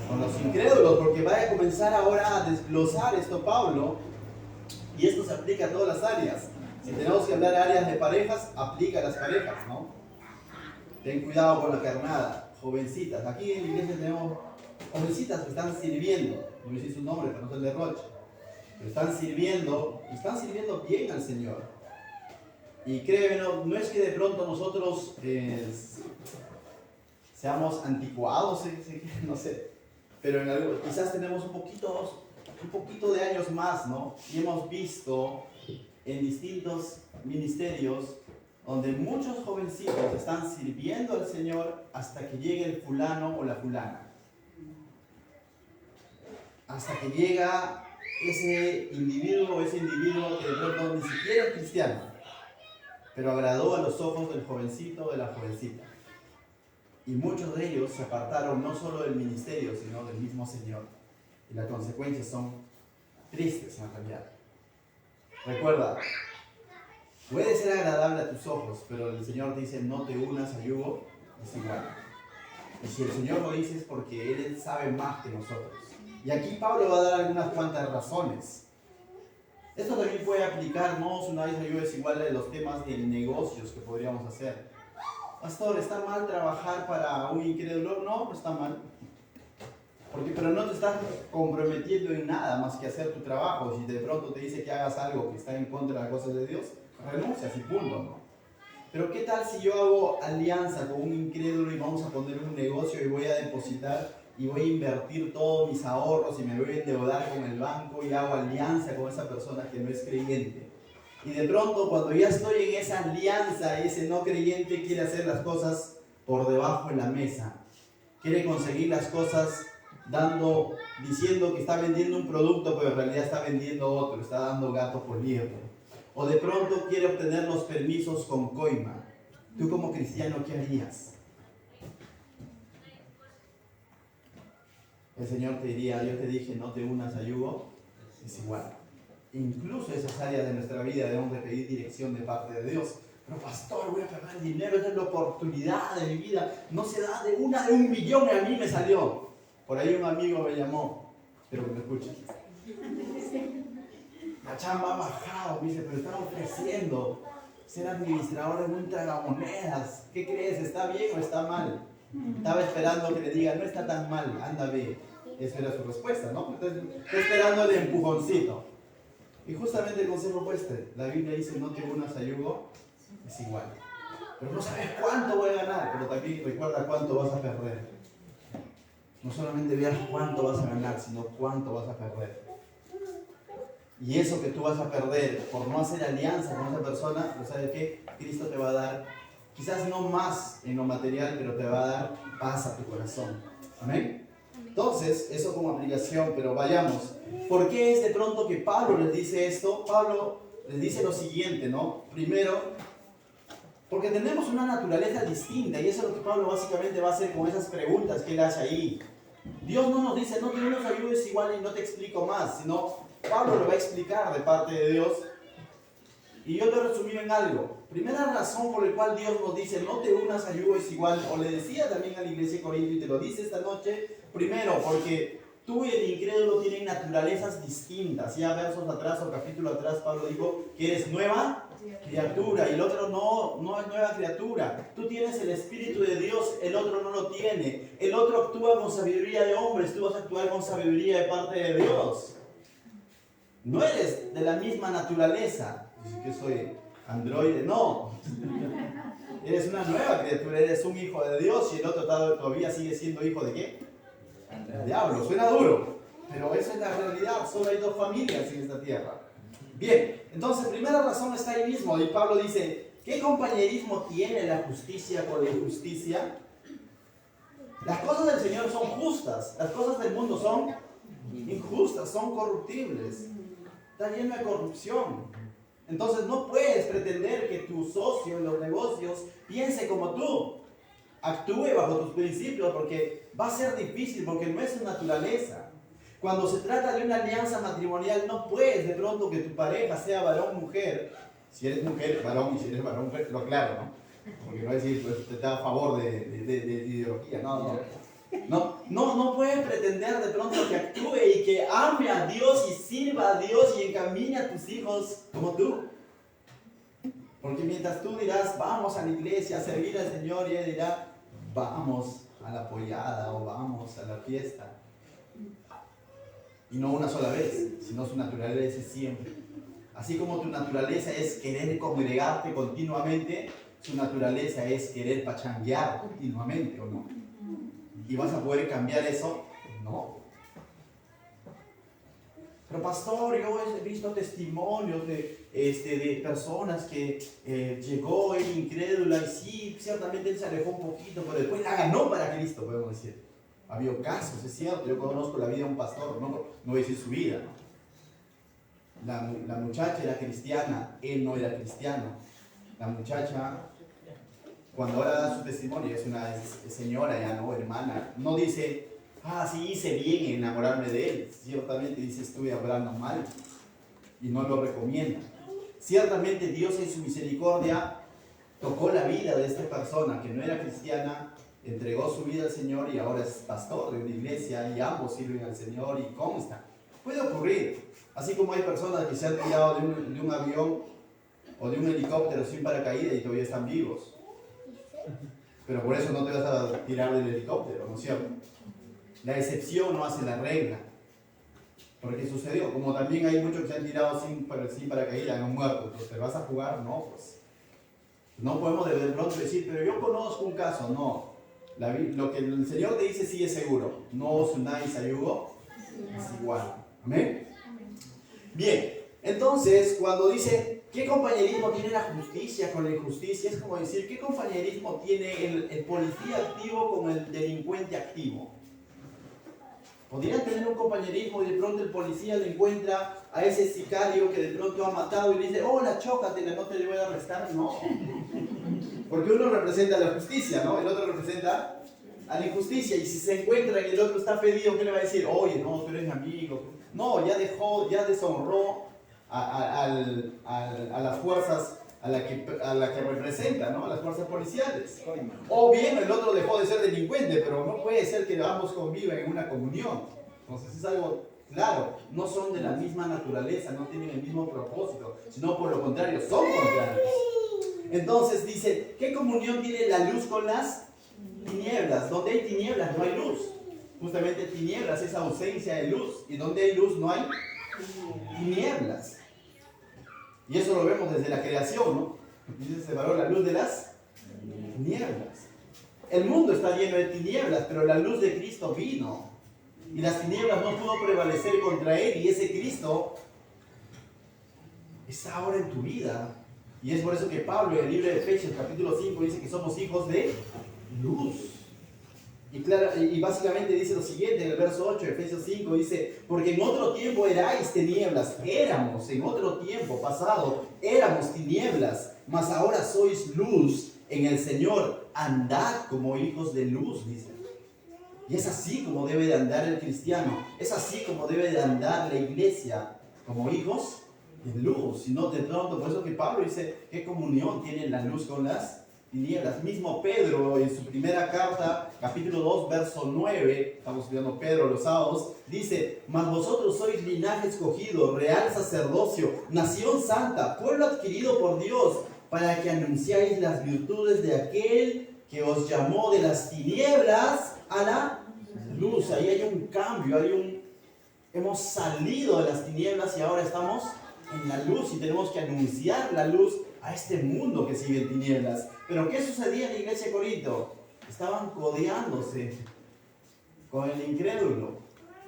Con los incrédulos, porque va a comenzar ahora a desglosar esto Pablo, y esto se aplica a todas las áreas. Si tenemos que hablar de áreas de parejas, aplica a las parejas, ¿no? Ten cuidado con la carnada, jovencitas. Aquí en la iglesia tenemos jovencitas que están sirviendo, no me sé su nombre para no ser derroche, pero están sirviendo bien al Señor. Y créeme, no es que de pronto nosotros seamos anticuados, no sé, pero quizás tenemos un poquito de años más, ¿no? Y hemos visto en distintos ministerios donde muchos jovencitos están sirviendo al Señor hasta que llegue el fulano o la fulana. Hasta que llega ese individuo que de pronto ni siquiera es cristiano, pero agradó a los ojos del jovencito o de la jovencita. Y muchos de ellos se apartaron no solo del ministerio, sino del mismo Señor. Y las consecuencias son tristes en realidad. Recuerda, puede ser agradable a tus ojos, pero el Señor te dice no te unas a yugo desigual. Y si el Señor lo dice es porque Él sabe más que nosotros. Y aquí Pablo va a dar algunas cuantas razones. Esto también puede aplicar, no una vez a yugo desigual de los temas de negocios que podríamos hacer. Pastor, ¿está mal trabajar para un incrédulo? No está mal. Pero no te estás comprometiendo en nada más que hacer tu trabajo. Si de pronto te dice que hagas algo que está en contra de las cosas de Dios, renuncias y punto, ¿no? Pero ¿qué tal si yo hago alianza con un incrédulo y vamos a poner un negocio y voy a depositar y voy a invertir todos mis ahorros y me voy a endeudar con el banco y hago alianza con esa persona que no es creyente? Y de pronto cuando ya estoy en esa alianza, ese no creyente quiere hacer las cosas por debajo de la mesa. Quiere conseguir las cosas diciendo que está vendiendo un producto, pero en realidad está vendiendo otro, está dando gato por liebre. O de pronto quiere obtener los permisos con coima. Tú como cristiano, ¿qué harías? El Señor te diría, yo te dije, no te unas a yugo. Es igual. Incluso esas áreas de nuestra vida debemos de pedir dirección de parte de Dios. Pero pastor, voy a perder el dinero, esta es la oportunidad de mi vida. No se da de 1 millón y a mí me salió. Por ahí un amigo me llamó, pero que me escuche. La chamba ha bajado, me dice, pero están ofreciendo ser administrador de un tragamonedas. ¿Qué crees? ¿Está bien o está mal? Estaba esperando que le diga, no está tan mal, anda bien. Esa era su respuesta, ¿no? Entonces, está esperando el empujoncito. Y justamente el consejo fue este. La Biblia dice, no te unas a yugo, es igual. Pero no sabes cuánto voy a ganar, pero también recuerda cuánto vas a perder. No solamente veas cuánto vas a ganar, sino cuánto vas a perder. Y eso que tú vas a perder por no hacer alianza con esa persona, ¿lo sabes qué? Cristo te va a dar, quizás no más en lo material, pero te va a dar paz a tu corazón. ¿Amén? Entonces, eso como aplicación, pero vayamos. ¿Por qué es de pronto que Pablo les dice esto? Pablo les dice lo siguiente, ¿no? Primero, porque tenemos una naturaleza distinta, y eso es lo que Pablo básicamente va a hacer con esas preguntas que él hace ahí. Dios no nos dice, no te unas a yugo es igual y no te explico más, sino Pablo lo va a explicar de parte de Dios. Y yo te he resumido en algo. Primera razón por la cual Dios nos dice, no te unas a yugo es igual, o le decía también a la iglesia de Corinto y te lo dice esta noche, primero, porque tú y el incrédulo tienen naturalezas distintas. Ya versos atrás o capítulo atrás, Pablo dijo que eres nueva criatura y el otro no es nueva criatura. Tú tienes el Espíritu de Dios, el otro no lo tiene. El otro actúa con sabiduría de hombres, tú vas a actuar con sabiduría de parte de Dios. No eres de la misma naturaleza. Dice que soy androide, no. Eres una nueva criatura, eres un hijo de Dios y el otro todavía sigue siendo hijo de ¿qué? Del diablo. Suena duro, pero esa es la realidad. Solo hay 2 familias en esta tierra. Bien, entonces primera razón está ahí mismo. Y Pablo dice, ¿qué compañerismo tiene la justicia con la injusticia? Las cosas del Señor son justas, las cosas del mundo son injustas, son corruptibles. Está lleno de corrupción. Entonces no puedes pretender que tu socio en los negocios piense como tú, actúe bajo tus principios, porque va a ser difícil, porque no es su naturaleza. Cuando se trata de una alianza matrimonial, no puedes de pronto que tu pareja sea varón o mujer. Si eres mujer, varón, y si eres varón, mujer, lo claro, ¿no? Porque no es decir, pues te da a favor de ideología, no puedes pretender de pronto que actúe y que ame a Dios y sirva a Dios y encamine a tus hijos como tú. Porque mientras tú dirás, vamos a la iglesia a servir al Señor, y Él dirá, vamos a la pollada o vamos a la fiesta. Y no una sola vez, sino su naturaleza es siempre. Así como tu naturaleza es querer congregarte continuamente, su naturaleza es querer pachanguear continuamente, ¿o no? ¿Y vas a poder cambiar eso? No. Pero pastor, yo he visto testimonios de personas que llegó él incrédula y sí, ciertamente él se alejó un poquito, pero después la ganó para Cristo, podemos decir. Ha habido casos, es cierto, yo conozco la vida de un pastor, no voy a decir su vida, ¿no? La muchacha era cristiana, él no era cristiano. La muchacha, cuando ahora da su testimonio, es una señora ya, ¿no? Hermana, no dice, sí hice bien en enamorarme de él. Ciertamente dice, estuve hablando mal y no lo recomienda. Ciertamente Dios en su misericordia tocó la vida de esta persona que no era cristiana, entregó su vida al Señor y ahora es pastor de una iglesia y ambos sirven al Señor y consta. Puede ocurrir, así como hay personas que se han tirado de un avión o de un helicóptero sin paracaídas y todavía están vivos. Pero por eso no te vas a tirar del helicóptero, ¿no es cierto? La excepción no hace la regla. Porque sucedió, como también hay muchos que se han tirado sin paracaídas y han muerto. Entonces, ¿te vas a jugar? No, pues. No podemos de pronto decir, pero yo conozco un caso. No. Lo que el Señor te dice sí es seguro. No os unáis a yugo, es igual. ¿Amén? Bien, entonces cuando dice, ¿qué compañerismo tiene la justicia con la injusticia? Es como decir, ¿qué compañerismo tiene el policía activo con el delincuente activo? Podrían tener un compañerismo y de pronto el policía le encuentra a ese sicario que de pronto ha matado y le dice, hola, chócatela, no te le voy a arrestar. No. Porque uno representa la justicia, ¿no? El otro representa a la injusticia. Y si se encuentra y el otro está pedido, ¿qué le va a decir? Oye, no, tú eres mi amigo. No, ya deshonró a las fuerzas a la que representa, ¿no? A las fuerzas policiales. O bien el otro dejó de ser delincuente, pero no puede ser que ambos convivan en una comunión. Entonces es algo claro, no son de la misma naturaleza, no tienen el mismo propósito, sino por lo contrario, son contrarios. Entonces dice, ¿qué comunión tiene la luz con las tinieblas? Donde hay tinieblas no hay luz. Justamente tinieblas es ausencia de luz. Y donde hay luz no hay tinieblas. Y eso lo vemos desde la creación, ¿no? Dice, separó la luz de las tinieblas. El mundo está lleno de tinieblas, pero la luz de Cristo vino. Y las tinieblas no pudo prevalecer contra Él. Y ese Cristo está ahora en tu vida. Y es por eso que Pablo en el libro de Efesios capítulo 5 dice que somos hijos de luz. Y básicamente dice lo siguiente en el verso 8 de Efesios 5, dice, porque en otro tiempo erais tinieblas, éramos en otro tiempo pasado, éramos tinieblas, mas ahora sois luz en el Señor, andad como hijos de luz, dice. Y es así como debe de andar el cristiano, es así como debe de andar la iglesia, como hijos de luz. Y no de pronto, por eso que Pablo dice, ¿qué comunión tiene la luz con las tinieblas? Mismo Pedro en su primera carta, capítulo 2, verso 9, estamos estudiando Pedro los sábados, dice, mas vosotros sois linaje escogido, real sacerdocio, nación santa, pueblo adquirido por Dios, para que anunciáis las virtudes de aquel que os llamó de las tinieblas a la luz. Ahí hay un cambio, hemos salido de las tinieblas y ahora estamos en la luz y tenemos que anunciar la luz a este mundo que sigue en tinieblas. Pero ¿qué sucedía en la iglesia de Corinto? Estaban codeándose con el incrédulo.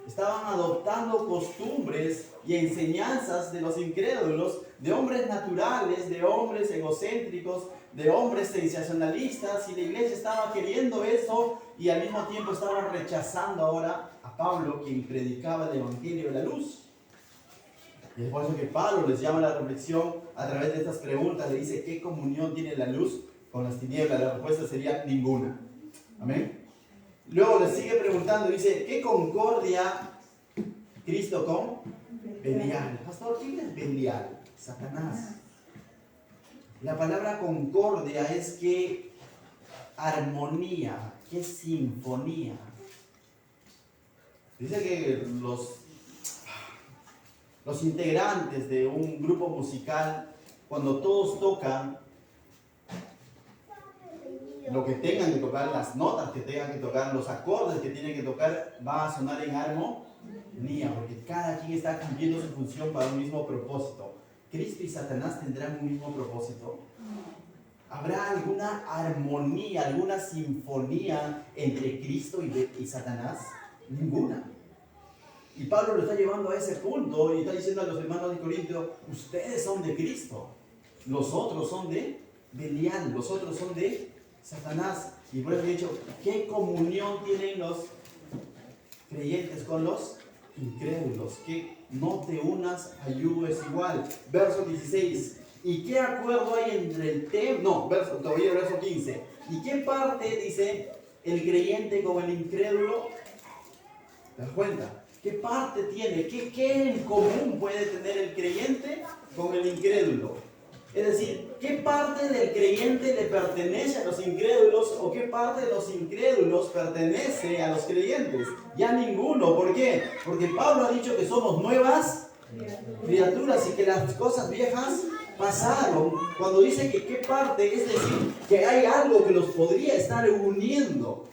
Estaban adoptando costumbres y enseñanzas de los incrédulos, de hombres naturales, de hombres egocéntricos, de hombres sensacionalistas, y la iglesia estaba queriendo eso y al mismo tiempo estaba rechazando ahora a Pablo, quien predicaba el evangelio de la luz. Y es por eso que Pablo les llama a la reflexión a través de estas preguntas. Le dice, ¿qué comunión tiene la luz con las tinieblas? La respuesta sería ninguna. Amén. Luego les sigue preguntando, dice, ¿qué concordia Cristo con Belial? Pastor, ¿quién es Belial? Satanás. La palabra concordia es que armonía, que sinfonía. Dice que los integrantes de un grupo musical, cuando todos tocan lo que tengan que tocar, las notas que tengan que tocar, los acordes que tienen que tocar, va a sonar en armonía, porque cada quien está cumpliendo su función para un mismo propósito. ¿Cristo y Satanás tendrán un mismo propósito? ¿Habrá alguna armonía, alguna sinfonía entre Cristo y Satanás? Ninguna. Y Pablo lo está llevando a ese punto y está diciendo a los hermanos de Corinto, ustedes son de Cristo, los otros son de Belial, los otros son de Satanás. Y por eso he dicho, ¿qué comunión tienen los creyentes con los incrédulos? Que no te unas a yugo desigual. Verso 16. ¿Y qué acuerdo hay entre el templo? No, todavía verso 15. ¿Y qué parte, dice, el creyente con el incrédulo? ¿Te das cuenta? ¿Qué parte tiene? ¿Qué en común puede tener el creyente con el incrédulo? Es decir, ¿qué parte del creyente le pertenece a los incrédulos o qué parte de los incrédulos pertenece a los creyentes? Ya ninguno. ¿Por qué? Porque Pablo ha dicho que somos nuevas criaturas y que las cosas viejas pasaron. Cuando dice que qué parte, es decir, que hay algo que los podría estar uniendo.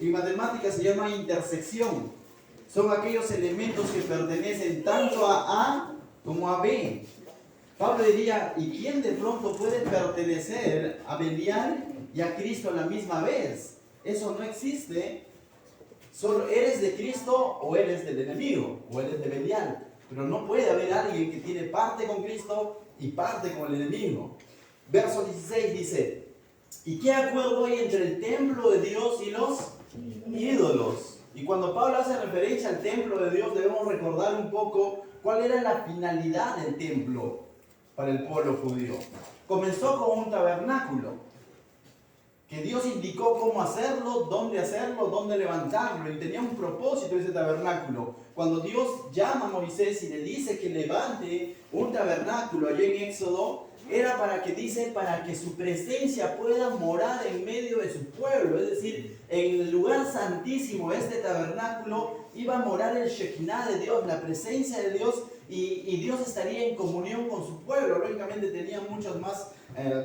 En matemáticas se llama intersección. Son aquellos elementos que pertenecen tanto a A como a B. Pablo diría, ¿y quién de pronto puede pertenecer a Belial y a Cristo a la misma vez? Eso no existe. Solo eres de Cristo o eres del enemigo, o eres de Belial. Pero no puede haber alguien que tiene parte con Cristo y parte con el enemigo. Verso 16 dice, ¿y qué acuerdo hay entre el templo de Dios y los ídolos? Y cuando Pablo hace referencia al templo de Dios, debemos recordar un poco cuál era la finalidad del templo para el pueblo judío. Comenzó con un tabernáculo, que Dios indicó cómo hacerlo, dónde levantarlo, y tenía un propósito ese tabernáculo. Cuando Dios llama a Moisés y le dice que levante un tabernáculo allí en Éxodo, era para que su presencia pueda morar en medio de su pueblo. Es decir, en el lugar santísimo, este tabernáculo, iba a morar el Shekinah de Dios, la presencia de Dios, y Dios estaría en comunión con su pueblo. Lógicamente tenía muchas más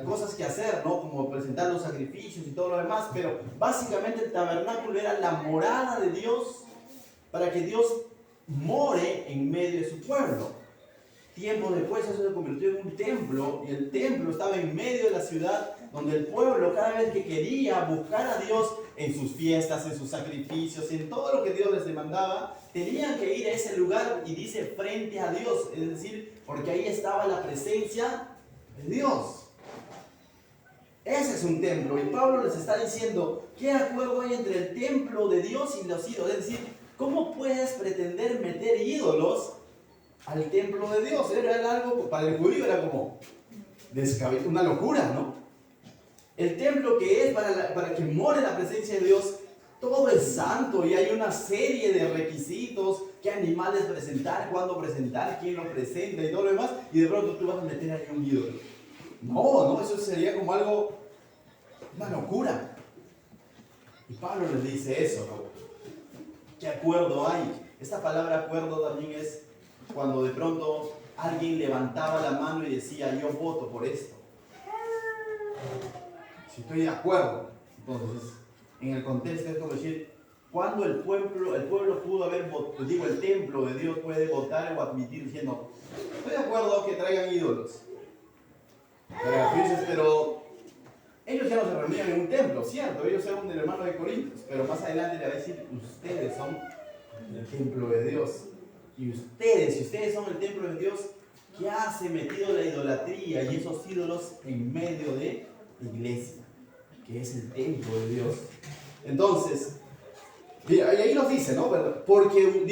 cosas que hacer, ¿no? Como presentar los sacrificios y todo lo demás, pero básicamente el tabernáculo era la morada de Dios para que Dios more en medio de su pueblo. Tiempo después eso se convirtió en un templo, y el templo estaba en medio de la ciudad, donde el pueblo cada vez que quería buscar a Dios en sus fiestas, en sus sacrificios, en todo lo que Dios les demandaba, tenían que ir a ese lugar, y dice frente a Dios, es decir, porque ahí estaba la presencia de Dios. Ese es un templo, y Pablo les está diciendo, ¿qué acuerdo hay entre el templo de Dios y los ídolos? Es decir, ¿cómo puedes pretender meter ídolos al templo de Dios? Era algo, para el judío era como una locura, ¿no? El templo que es para que more la presencia de Dios, todo es santo, y hay una serie de requisitos, qué animales presentar, cuándo presentar, quién lo presenta y todo lo demás, y de pronto tú vas a meter ahí un ídolo. No, eso sería como algo, una locura. Y Pablo les dice eso, ¿no? ¿Qué acuerdo hay? Esta palabra acuerdo también es cuando de pronto alguien levantaba la mano y decía, yo voto por esto. Si estoy de acuerdo. Entonces, en el contexto es como decir, cuando el pueblo pudo haber votado, digo, el templo de Dios puede votar o admitir diciendo, estoy de acuerdo que traigan ídolos. Pero ellos ya no se reunían en un templo, ¿cierto? Ellos eran del hermano de Corintios, pero más adelante le va a decir, ustedes son el templo de Dios. Y si ustedes son el templo de Dios, ¿qué hace metido la idolatría y esos ídolos en medio de la iglesia, que es el templo de Dios? Entonces, y ahí nos dice, ¿no? Porque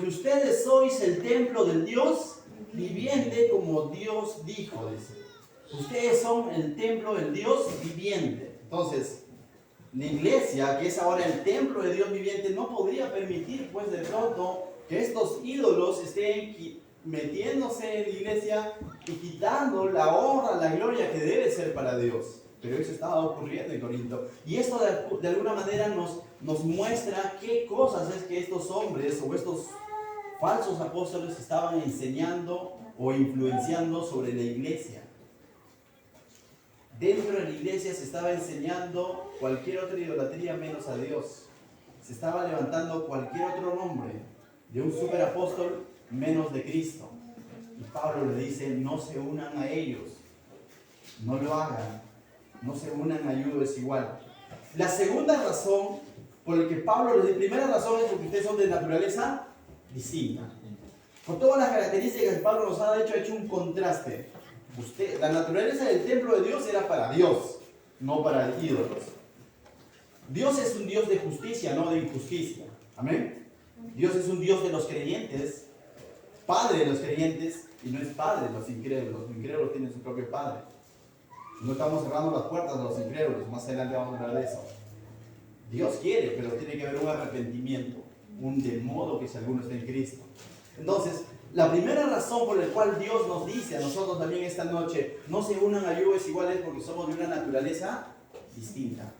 ustedes sois el templo del Dios viviente, como Dios dijo, dice. Ustedes son el templo del Dios viviente. Entonces, la iglesia, que es ahora el templo de Dios viviente, no podría permitir, pues, de pronto, que estos ídolos estén metiéndose en la iglesia y quitando la honra, la gloria que debe ser para Dios. Pero eso estaba ocurriendo en Corinto. Y esto de alguna manera nos muestra qué cosas es que estos hombres o estos falsos apóstoles estaban enseñando o influenciando sobre la iglesia. Dentro de la iglesia se estaba enseñando cualquier otra idolatría menos a Dios. Se estaba levantando cualquier otro nombre de un superapóstol menos de Cristo. Y Pablo le dice, no se unan a ellos. No lo hagan. No se unan a ayudo es igual. La segunda razón por la que Pablo les dice, primera razón es porque ustedes son de naturaleza distinta. Por todas las características que Pablo nos ha hecho un contraste. La naturaleza del templo de Dios era para Dios, no para ídolos. Dios es un Dios de justicia, no de injusticia. Amén. Dios es un Dios de los creyentes, Padre de los creyentes, y no es Padre de los incrédulos. Los incrédulos tienen su propio Padre. No estamos cerrando las puertas de los incrédulos, más adelante vamos a hablar de eso. Dios quiere, pero tiene que haber un arrepentimiento, de modo que si alguno está en Cristo. Entonces, la primera razón por la cual Dios nos dice a nosotros también esta noche, no se unan a yugos iguales porque somos de una naturaleza distinta.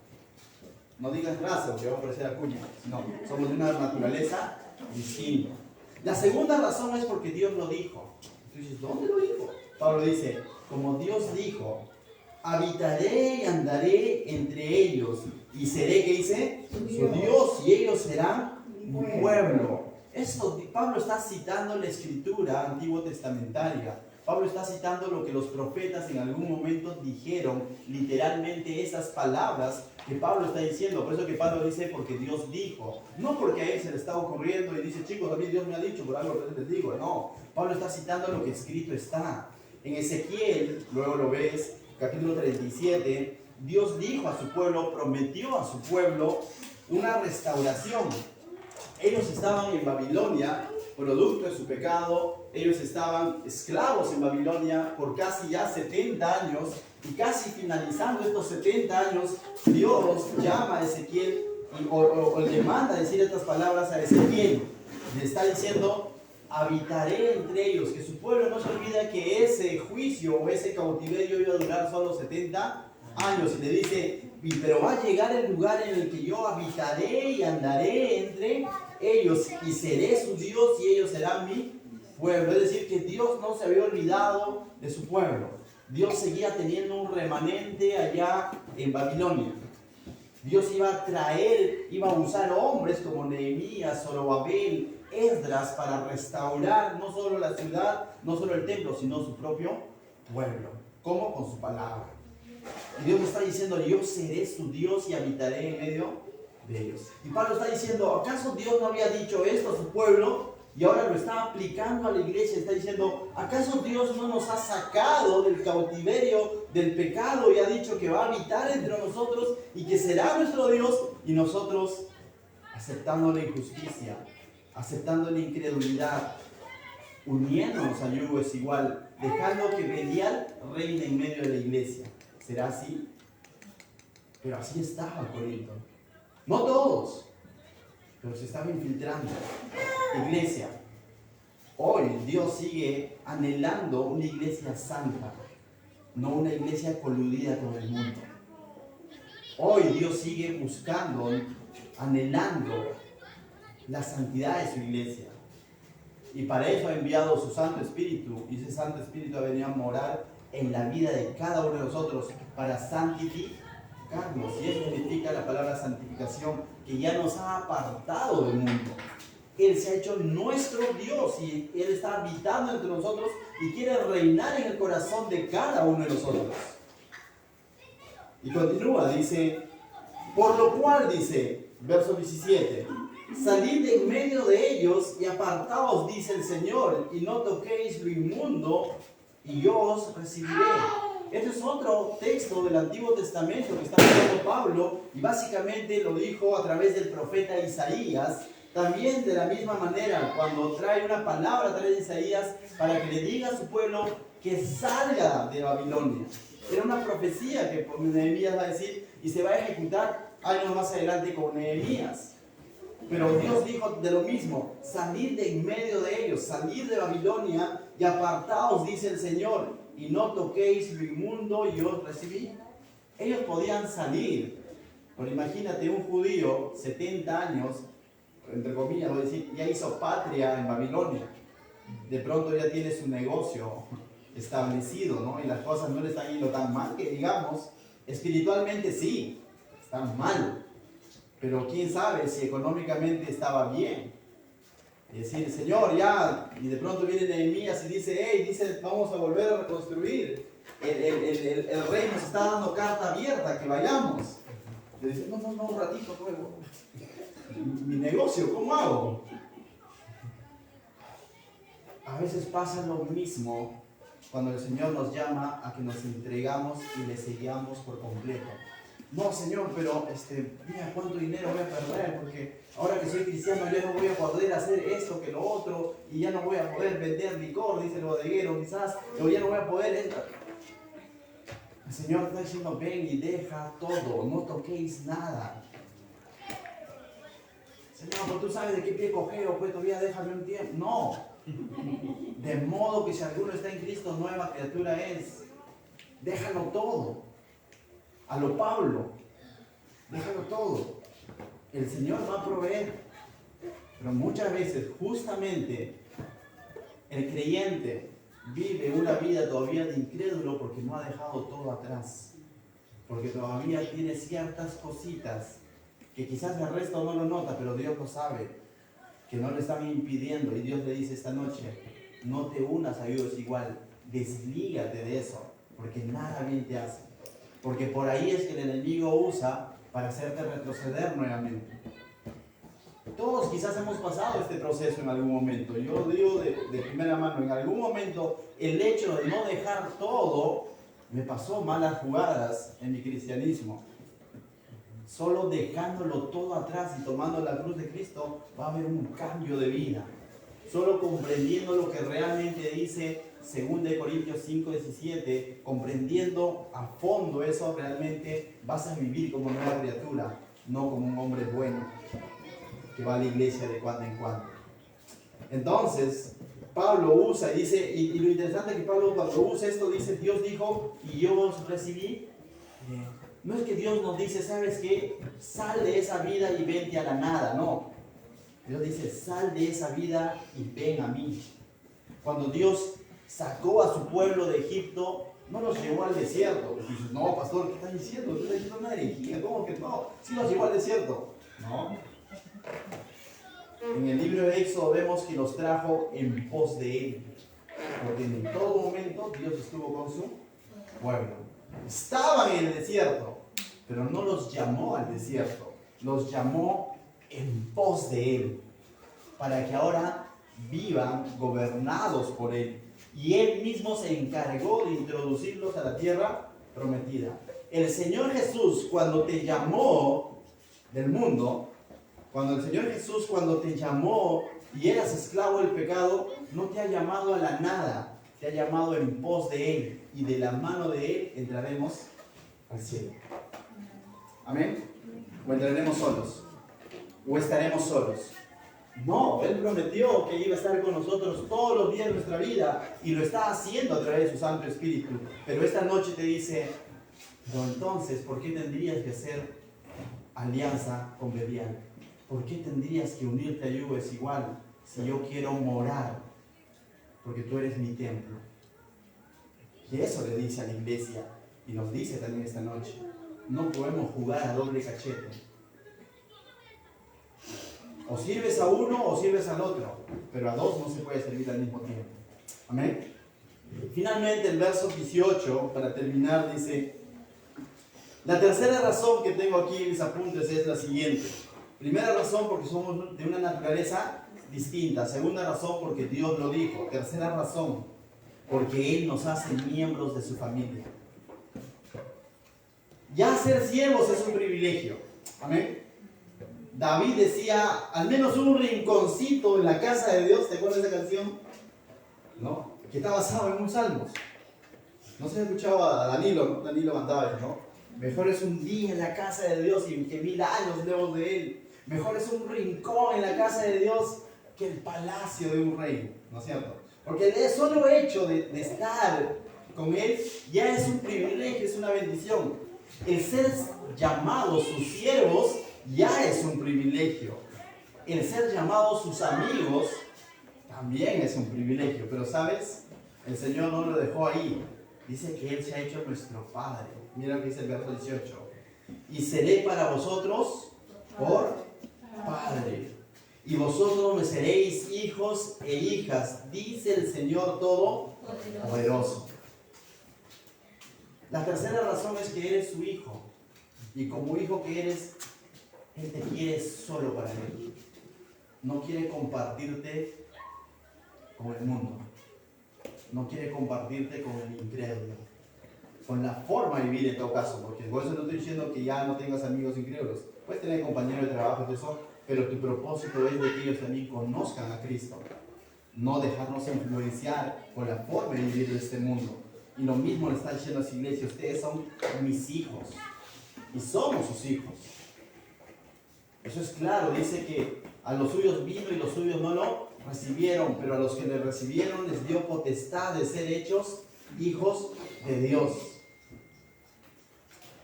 No digas raza, porque va a parecer a cuña. No, somos de una naturaleza distinta. La segunda razón es porque Dios lo dijo. Tú dices, ¿dónde lo dijo? Pablo dice, como Dios dijo, habitaré y andaré entre ellos y seré, ¿qué dice? Su Dios, y ellos serán mi pueblo. Pablo está citando la escritura antiguo testamentaria. Pablo está citando lo que los profetas en algún momento dijeron, literalmente esas palabras que Pablo está diciendo. Por eso que Pablo dice, porque Dios dijo. No porque a él se le está ocurriendo y dice, chicos, a mí Dios me ha dicho, por algo les digo. No, Pablo está citando lo que escrito está. En Ezequiel, luego lo ves, capítulo 37, Dios dijo a su pueblo, prometió a su pueblo una restauración. Ellos estaban en Babilonia, producto de su pecado. Ellos estaban esclavos en Babilonia por casi ya 70 años. Y casi finalizando estos 70 años, Dios llama a Ezequiel o le manda a decir estas palabras a Ezequiel. Le está diciendo: habitaré entre ellos, que su pueblo no se olvida que ese juicio o ese cautiverio iba a durar solo 70 años. Y le dice: pero va a llegar el lugar en el que yo habitaré y andaré entre ellos y seré su Dios y ellos serán mi pueblo. Es decir, que Dios no se había olvidado de su pueblo. Dios seguía teniendo un remanente allá en Babilonia. Dios iba a traer, iba a usar hombres como Nehemías, Zorobabel, Esdras para restaurar no solo la ciudad, no solo el templo, sino su propio pueblo. ¿Cómo? Con su palabra. Y Dios está diciendo: yo seré su Dios y habitaré en medio de ellos. Y Pablo está diciendo: ¿acaso Dios no había dicho esto a su pueblo? Y ahora lo está aplicando a la iglesia. Está diciendo: ¿acaso Dios no nos ha sacado del cautiverio del pecado y ha dicho que va a habitar entre nosotros y que será nuestro Dios? Y nosotros, aceptando la injusticia, aceptando la incredulidad, uniéndonos al yugo desigual, dejando que Belial reine en medio de la iglesia. ¿Será así? Pero así estaba Corinto. No todos, pero se estaba infiltrando. Iglesia, hoy Dios sigue anhelando una iglesia santa, no una iglesia coludida con el mundo. Hoy Dios sigue buscando, anhelando la santidad de su iglesia. Y para eso ha enviado su Santo Espíritu, y ese Santo Espíritu ha venido a morar en la vida de cada uno de nosotros para santificarnos. Y eso significa la palabra santificación, que ya nos ha apartado del mundo. Él se ha hecho nuestro Dios y Él está habitando entre nosotros y quiere reinar en el corazón de cada uno de nosotros. Y continúa, dice: por lo cual, dice, verso 17, salid de en medio de ellos y apartaos, dice el Señor, y no toquéis lo inmundo, y yo os recibiré. Este es otro texto del Antiguo Testamento que está hablando Pablo, y básicamente lo dijo a través del profeta Isaías. También de la misma manera, cuando trae una palabra a través de Isaías para que le diga a su pueblo que salga de Babilonia. Era una profecía que Nehemías va a decir y se va a ejecutar años más adelante con Nehemías. Pero Dios dijo de lo mismo: salid de en medio de ellos, salid de Babilonia y apartaos, dice el Señor, y no toquéis lo inmundo, y os recibí. Ellos podían salir, pero imagínate un judío, 70 años, entre comillas, voy a decir, ya hizo patria en Babilonia. De pronto ya tiene su negocio establecido, ¿no? Y las cosas no le están yendo tan mal, que digamos, espiritualmente sí, están mal. Pero quién sabe si económicamente estaba bien. Y decir: Señor, ya, y de pronto viene Nehemías y dice: hey, dice, vamos a volver a reconstruir. El rey nos está dando carta abierta, que vayamos. Le dice: no, un ratito luego. Mi negocio, ¿cómo hago? A veces pasa lo mismo cuando el Señor nos llama a que nos entregamos y le sigamos por completo. No, Señor, pero mira cuánto dinero voy a perder, porque ahora que soy cristiano ya no voy a poder hacer esto que lo otro, y ya no voy a poder vender licor, dice el bodeguero, quizás, o ya no voy a poder. El Señor está diciendo: ven y deja todo, no toquéis nada. Señor, pues tú sabes de qué pie cojeo, pues todavía déjame un tiempo. No. De modo que si alguno está en Cristo, nueva criatura es. Déjalo todo. A lo Pablo. Déjalo todo. El Señor va a proveer. Pero muchas veces, justamente, el creyente vive una vida todavía de incrédulo porque no ha dejado todo atrás. Porque todavía tiene ciertas cositas que quizás el resto no lo nota, pero Dios lo sabe, que no le están impidiendo. Y Dios le dice esta noche: no te unas a Dios igual, deslígate de eso, porque nada bien te hace. Porque por ahí es que el enemigo usa para hacerte retroceder nuevamente. Todos quizás hemos pasado este proceso en algún momento. Yo lo digo de primera mano: en algún momento el hecho de no dejar todo me pasó malas jugadas en mi cristianismo. Solo dejándolo todo atrás y tomando la cruz de Cristo va a haber un cambio de vida. Solo comprendiendo lo que realmente dice 2 Corintios 5:17, comprendiendo a fondo eso, realmente vas a vivir como nueva criatura, no como un hombre bueno que va a la iglesia de cuando en cuando. Entonces, Pablo usa y dice, y lo interesante es que Pablo cuando usa esto dice, Dios dijo y yo os recibí. No es que Dios nos dice, ¿sabes qué? Sal de esa vida y vente a la nada, no. Dios dice, sal de esa vida y ven a mí. Cuando Dios sacó a su pueblo de Egipto, no los llevó al desierto. Y dices, no, pastor, ¿qué estás diciendo? Tú estás diciendo una herejía, ¿cómo que no? Sí los llevó al desierto. No. En el libro de Éxodo vemos que los trajo en pos de Él. Porque en todo momento Dios estuvo con su pueblo. Estaban en el desierto, pero no los llamó al desierto. Los llamó en pos de Él. Para que ahora vivan gobernados por Él. Y Él mismo se encargó de introducirlos a la tierra prometida. El Señor Jesús, cuando te llamó del mundo, cuando te llamó y eras esclavo del pecado, no te ha llamado a la nada, te ha llamado en pos de Él, y de la mano de Él entraremos al cielo. ¿Amén? ¿O entraremos solos? ¿O estaremos solos? No, Él prometió que iba a estar con nosotros todos los días de nuestra vida, y lo está haciendo a través de su Santo Espíritu. Pero esta noche te dice, pero entonces, ¿por qué tendrías que hacer alianza con Belial? ¿Por qué tendrías que unirte a yugo desigual si yo quiero morar? Porque tú eres mi templo. Y eso le dice a la iglesia, y nos dice también esta noche. No podemos jugar a doble cachete. O sirves a uno o sirves al otro, pero a dos no se puede servir al mismo tiempo. Amén. Finalmente el verso 18, para terminar, dice, la tercera razón que tengo aquí en mis apuntes es la siguiente. Primera razón, porque somos de una naturaleza distinta. Segunda razón, porque Dios lo dijo. Tercera razón, porque Él nos hace miembros de su familia. Ya ser siervos es un privilegio. Amén. David decía, al menos un rinconcito en la casa de Dios. ¿Te acuerdas de esa canción? ¿No? Que está basado en un salmos. No se escuchaba a Danilo, ¿no? Danilo cantaba eso, ¿no? Mejor es un día en la casa de Dios y que 1000 años lejos de Él. Mejor es un rincón en la casa de Dios que el palacio de un rey, ¿no es cierto? Porque el solo hecho de estar con Él ya es un privilegio, es una bendición. El ser llamados sus siervos ya es un privilegio. El ser llamados sus amigos también es un privilegio. Pero ¿sabes? El Señor no lo dejó ahí. Dice que Él se ha hecho nuestro Padre. Mira lo que dice el verso 18. Y seré para vosotros por Padre. Y vosotros me seréis hijos e hijas, dice el Señor Todopoderoso. La tercera razón es que eres su hijo. Y como hijo que eres, Él te quiere solo para Él. No quiere compartirte con el mundo. No quiere compartirte con el incrédulo. Con la forma de vivir en todo caso. Porque por eso no estoy diciendo que ya no tengas amigos incrédulos. Puedes tener compañeros de trabajo y todo eso, pero tu propósito es de que ellos también conozcan a Cristo. No dejarnos influenciar por la forma de vivir de este mundo. Y lo mismo le está diciendo a las iglesias, ustedes son mis hijos. Y somos sus hijos. Eso es claro, dice que a los suyos vino y los suyos no lo recibieron, pero a los que le recibieron les dio potestad de ser hechos hijos de Dios.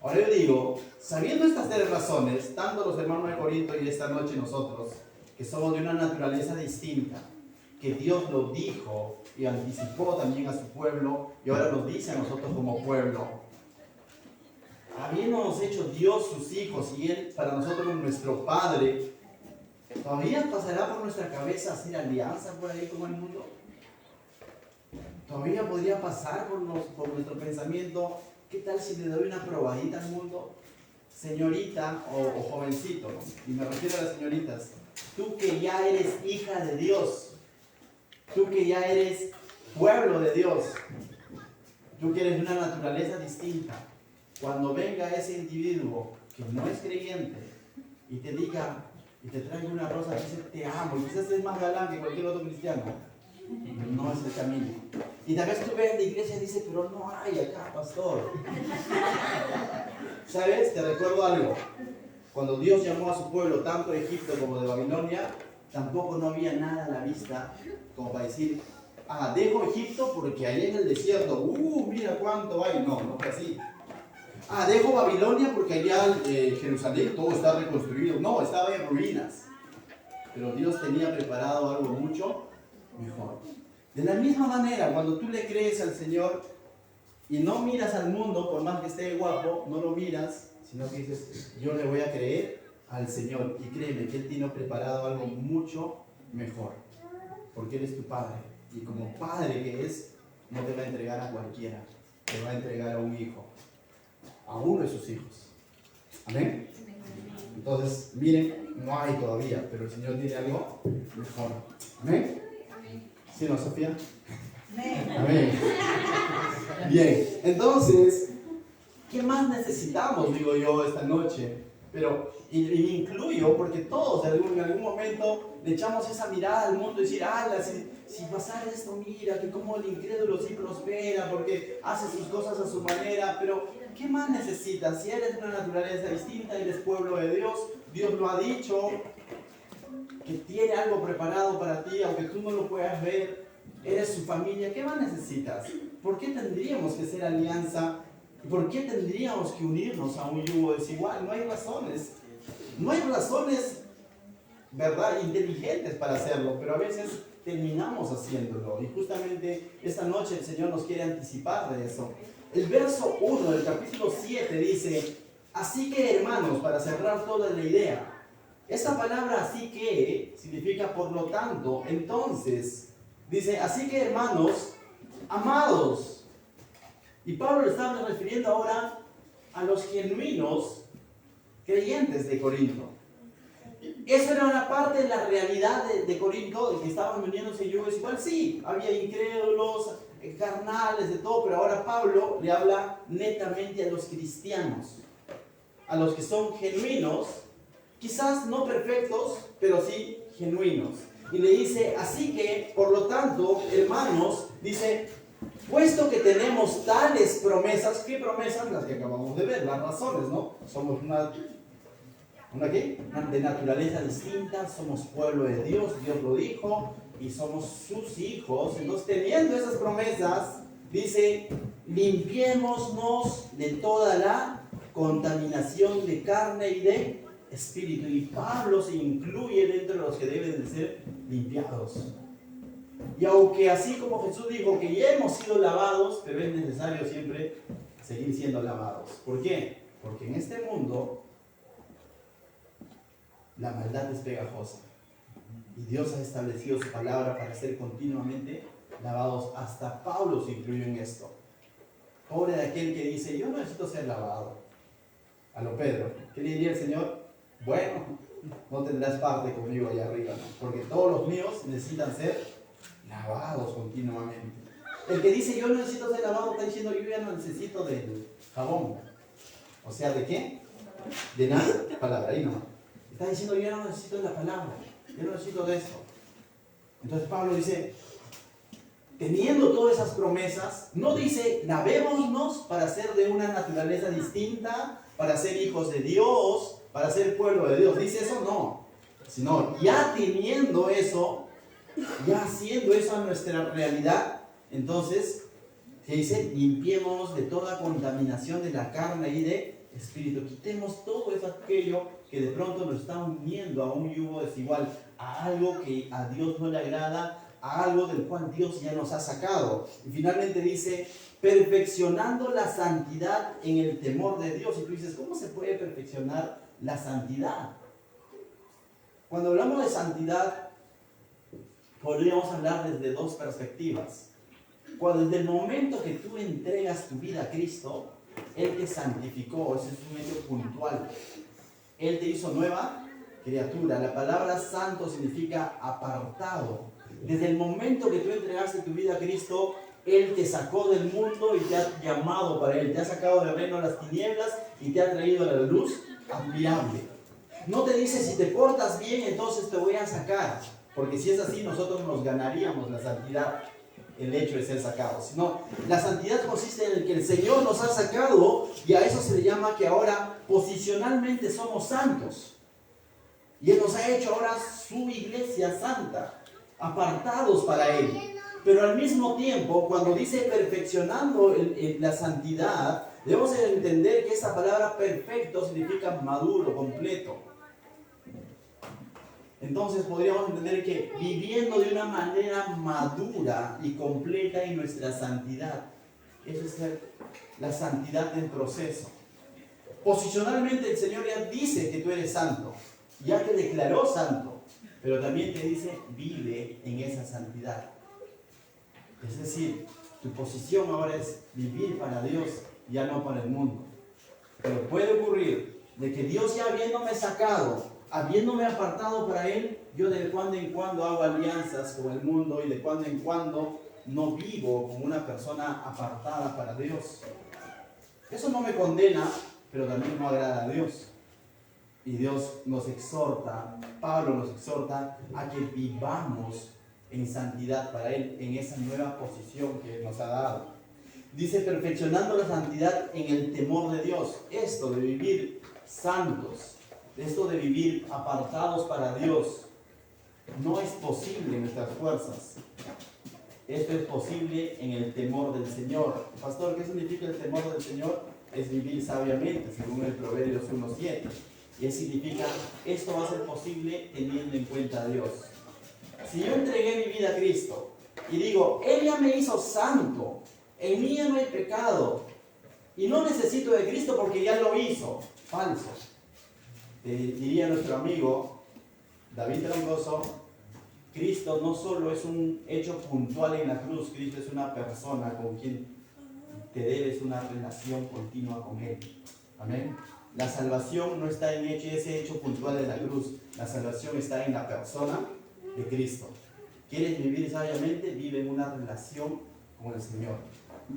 Ahora yo digo, sabiendo estas tres razones, tanto los hermanos de Corinto y esta noche nosotros, que somos de una naturaleza distinta, que Dios lo dijo y anticipó también a su pueblo y ahora nos dice a nosotros como pueblo, habiéndonos hecho Dios sus hijos y Él para nosotros nuestro Padre, ¿todavía pasará por nuestra cabeza hacer alianza por ahí con el mundo? ¿Todavía podría pasar por nuestro pensamiento? ¿Qué tal si le doy una probadita al mundo? Señorita o jovencito, ¿no? Y me refiero a las señoritas. Tú que ya eres hija de Dios, tú que ya eres pueblo de Dios, tú que eres de una naturaleza distinta, cuando venga ese individuo que no es creyente y te diga y te traiga una rosa que dice te amo y quizás es más galán que cualquier otro cristiano, no es el camino. Y tal vez tú ves en la iglesia y dices, pero no hay acá, pastor. ¿Sabes? Te recuerdo algo. Cuando Dios llamó a su pueblo, tanto de Egipto como de Babilonia, tampoco no había nada a la vista como para decir, dejo Egipto porque allá en el desierto, mira cuánto hay. No, no fue así. Dejo Babilonia porque allá Jerusalén todo está reconstruido. No, estaba en ruinas. Pero Dios tenía preparado algo mucho mejor. De la misma manera, cuando tú le crees al Señor y no miras al mundo, por más que esté guapo, no lo miras, sino que dices, yo le voy a creer al Señor. Y créeme que Él tiene preparado algo mucho mejor. Porque Él es tu Padre. Y como Padre que es, no te va a entregar a cualquiera. Te va a entregar a un hijo. A uno de sus hijos. Amén. Entonces, miren, no hay todavía, pero el Señor tiene algo mejor. Amén. ¿Sí, no, Sofía? Amén. Bien, entonces, ¿qué más necesitamos, digo yo, esta noche? Pero, y me incluyo, porque todos en algún momento le echamos esa mirada al mundo y decir, si pasara esto, mira, que como el incrédulo sí prospera, porque hace sus cosas a su manera, pero ¿qué más necesitas? Si eres de una naturaleza distinta, eres pueblo de Dios, Dios lo ha dicho, que tiene algo preparado para ti, aunque tú no lo puedas ver, eres su familia, ¿qué más necesitas? ¿Por qué tendríamos que hacer alianza? ¿Por qué tendríamos que unirnos a un yugo desigual? No hay razones. No hay razones, ¿verdad?, inteligentes para hacerlo, pero a veces terminamos haciéndolo. Y justamente esta noche el Señor nos quiere anticipar de eso. El verso 1 del capítulo 7 dice, así que hermanos, para cerrar toda la idea, esta palabra así que significa por lo tanto, entonces, dice, así que hermanos, amados. Y Pablo le estaba refiriendo ahora a los genuinos creyentes de Corinto. Eso era una parte de la realidad de Corinto, de que estaban uniéndose yugos igual. Sí, había incrédulos, carnales, de todo, pero ahora Pablo le habla netamente a los cristianos, a los que son genuinos, quizás no perfectos, pero sí genuinos. Y le dice, así que, por lo tanto, hermanos, dice, puesto que tenemos tales promesas, ¿qué promesas? Las que acabamos de ver, las razones, ¿no? Somos ¿una qué? De naturaleza distinta, somos pueblo de Dios, Dios lo dijo, y somos sus hijos. Entonces, teniendo esas promesas, dice, limpiémonos de toda la contaminación de carne y de espíritu. Y Pablo se incluye dentro de los que deben de ser limpiados. Y aunque así como Jesús dijo que ya hemos sido lavados, pero es necesario siempre seguir siendo lavados. ¿Por qué? Porque en este mundo la maldad es pegajosa. Y Dios ha establecido su palabra para ser continuamente lavados. Hasta Pablo se incluyó en esto. Pobre de aquel que dice, yo no necesito ser lavado. A lo Pedro. ¿Qué le diría el Señor? Bueno, no tendrás parte conmigo allá arriba, ¿no? Porque todos los míos necesitan ser lavados continuamente. El que dice yo no necesito ser lavado está diciendo yo ya no necesito del jabón. O sea, ¿de qué? De nada. Palabra, ahí no. Está diciendo yo no necesito de la palabra. Yo no necesito de eso. Entonces Pablo dice, teniendo todas esas promesas, no dice lavémonos para ser de una naturaleza distinta, para ser hijos de Dios, para ser pueblo de Dios. Dice eso, no. Sino ya teniendo eso, ya haciendo eso a nuestra realidad, entonces, se dice, limpiémonos de toda contaminación de la carne y de espíritu. Quitemos todo eso, aquello que de pronto nos está uniendo a un yugo desigual, a algo que a Dios no le agrada, a algo del cual Dios ya nos ha sacado. Y finalmente dice, perfeccionando la santidad en el temor de Dios. Y tú dices, ¿cómo se puede perfeccionar la santidad? Cuando hablamos de santidad, podríamos hablar desde dos perspectivas. Desde el momento que tú entregas tu vida a Cristo, Él te santificó, ese es un hecho puntual. Él te hizo nueva criatura. La palabra santo significa apartado. Desde el momento que tú entregaste tu vida a Cristo, Él te sacó del mundo y te ha llamado para Él. Te ha sacado del reino de las tinieblas y te ha traído a la luz admirable. No te dice si te portas bien, entonces te voy a sacar. Porque si es así, nosotros nos ganaríamos la santidad, el hecho de ser sacados. Sino, la santidad consiste en el que el Señor nos ha sacado y a eso se le llama que ahora posicionalmente somos santos. Y Él nos ha hecho ahora su iglesia santa, apartados para Él. Pero al mismo tiempo, cuando dice perfeccionando la santidad, debemos entender que esa palabra perfecto significa maduro, completo. Entonces podríamos entender que viviendo de una manera madura y completa en nuestra santidad. Eso es la santidad en proceso. Posicionalmente el Señor ya dice que tú eres santo. Ya te declaró santo. Pero también te dice, vive en esa santidad. Es decir, tu posición ahora es vivir para Dios, ya no para el mundo. Pero puede ocurrir de que Dios ya habiéndome sacado, habiéndome apartado para Él, yo de cuando en cuando hago alianzas con el mundo y de cuando en cuando no vivo como una persona apartada para Dios. Eso no me condena, pero también no agrada a Dios. Y Dios nos exhorta, Pablo nos exhorta a que vivamos en santidad para Él, en esa nueva posición que Él nos ha dado. Dice, perfeccionando la santidad en el temor de Dios. Esto de vivir santos, esto de vivir apartados para Dios, no es posible en nuestras fuerzas. Esto es posible en el temor del Señor. Pastor, ¿qué significa el temor del Señor? Es vivir sabiamente, según el Proverbios 1:7. Y eso significa, esto va a ser posible teniendo en cuenta a Dios. Si yo entregué mi vida a Cristo y digo, Él ya me hizo santo, en mí ya no hay pecado, y no necesito de Cristo porque ya lo hizo. Falso. Diría nuestro amigo David Troncoso, Cristo no solo es un hecho puntual en la cruz, Cristo es una persona con quien te debes una relación continua con Él. Amén. La salvación no está en ese hecho puntual de la cruz, la salvación está en la persona de Cristo. ¿Quieres vivir sabiamente? Vive en una relación con el Señor.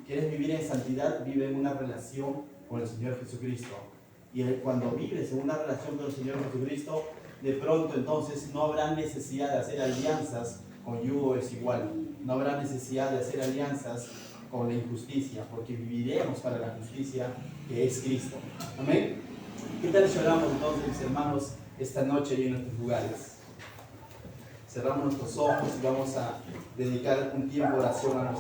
¿Quieres vivir en santidad? Vive en una relación con el Señor Jesucristo. Y cuando vives en una relación con el Señor Jesucristo, de pronto entonces no habrá necesidad de hacer alianzas con yugo desigual. No habrá necesidad de hacer alianzas con la injusticia, porque viviremos para la justicia que es Cristo. Amén. ¿Qué tal si oramos entonces, mis hermanos, esta noche y en nuestros lugares? Cerramos nuestros ojos y vamos a dedicar un tiempo de oración a nuestro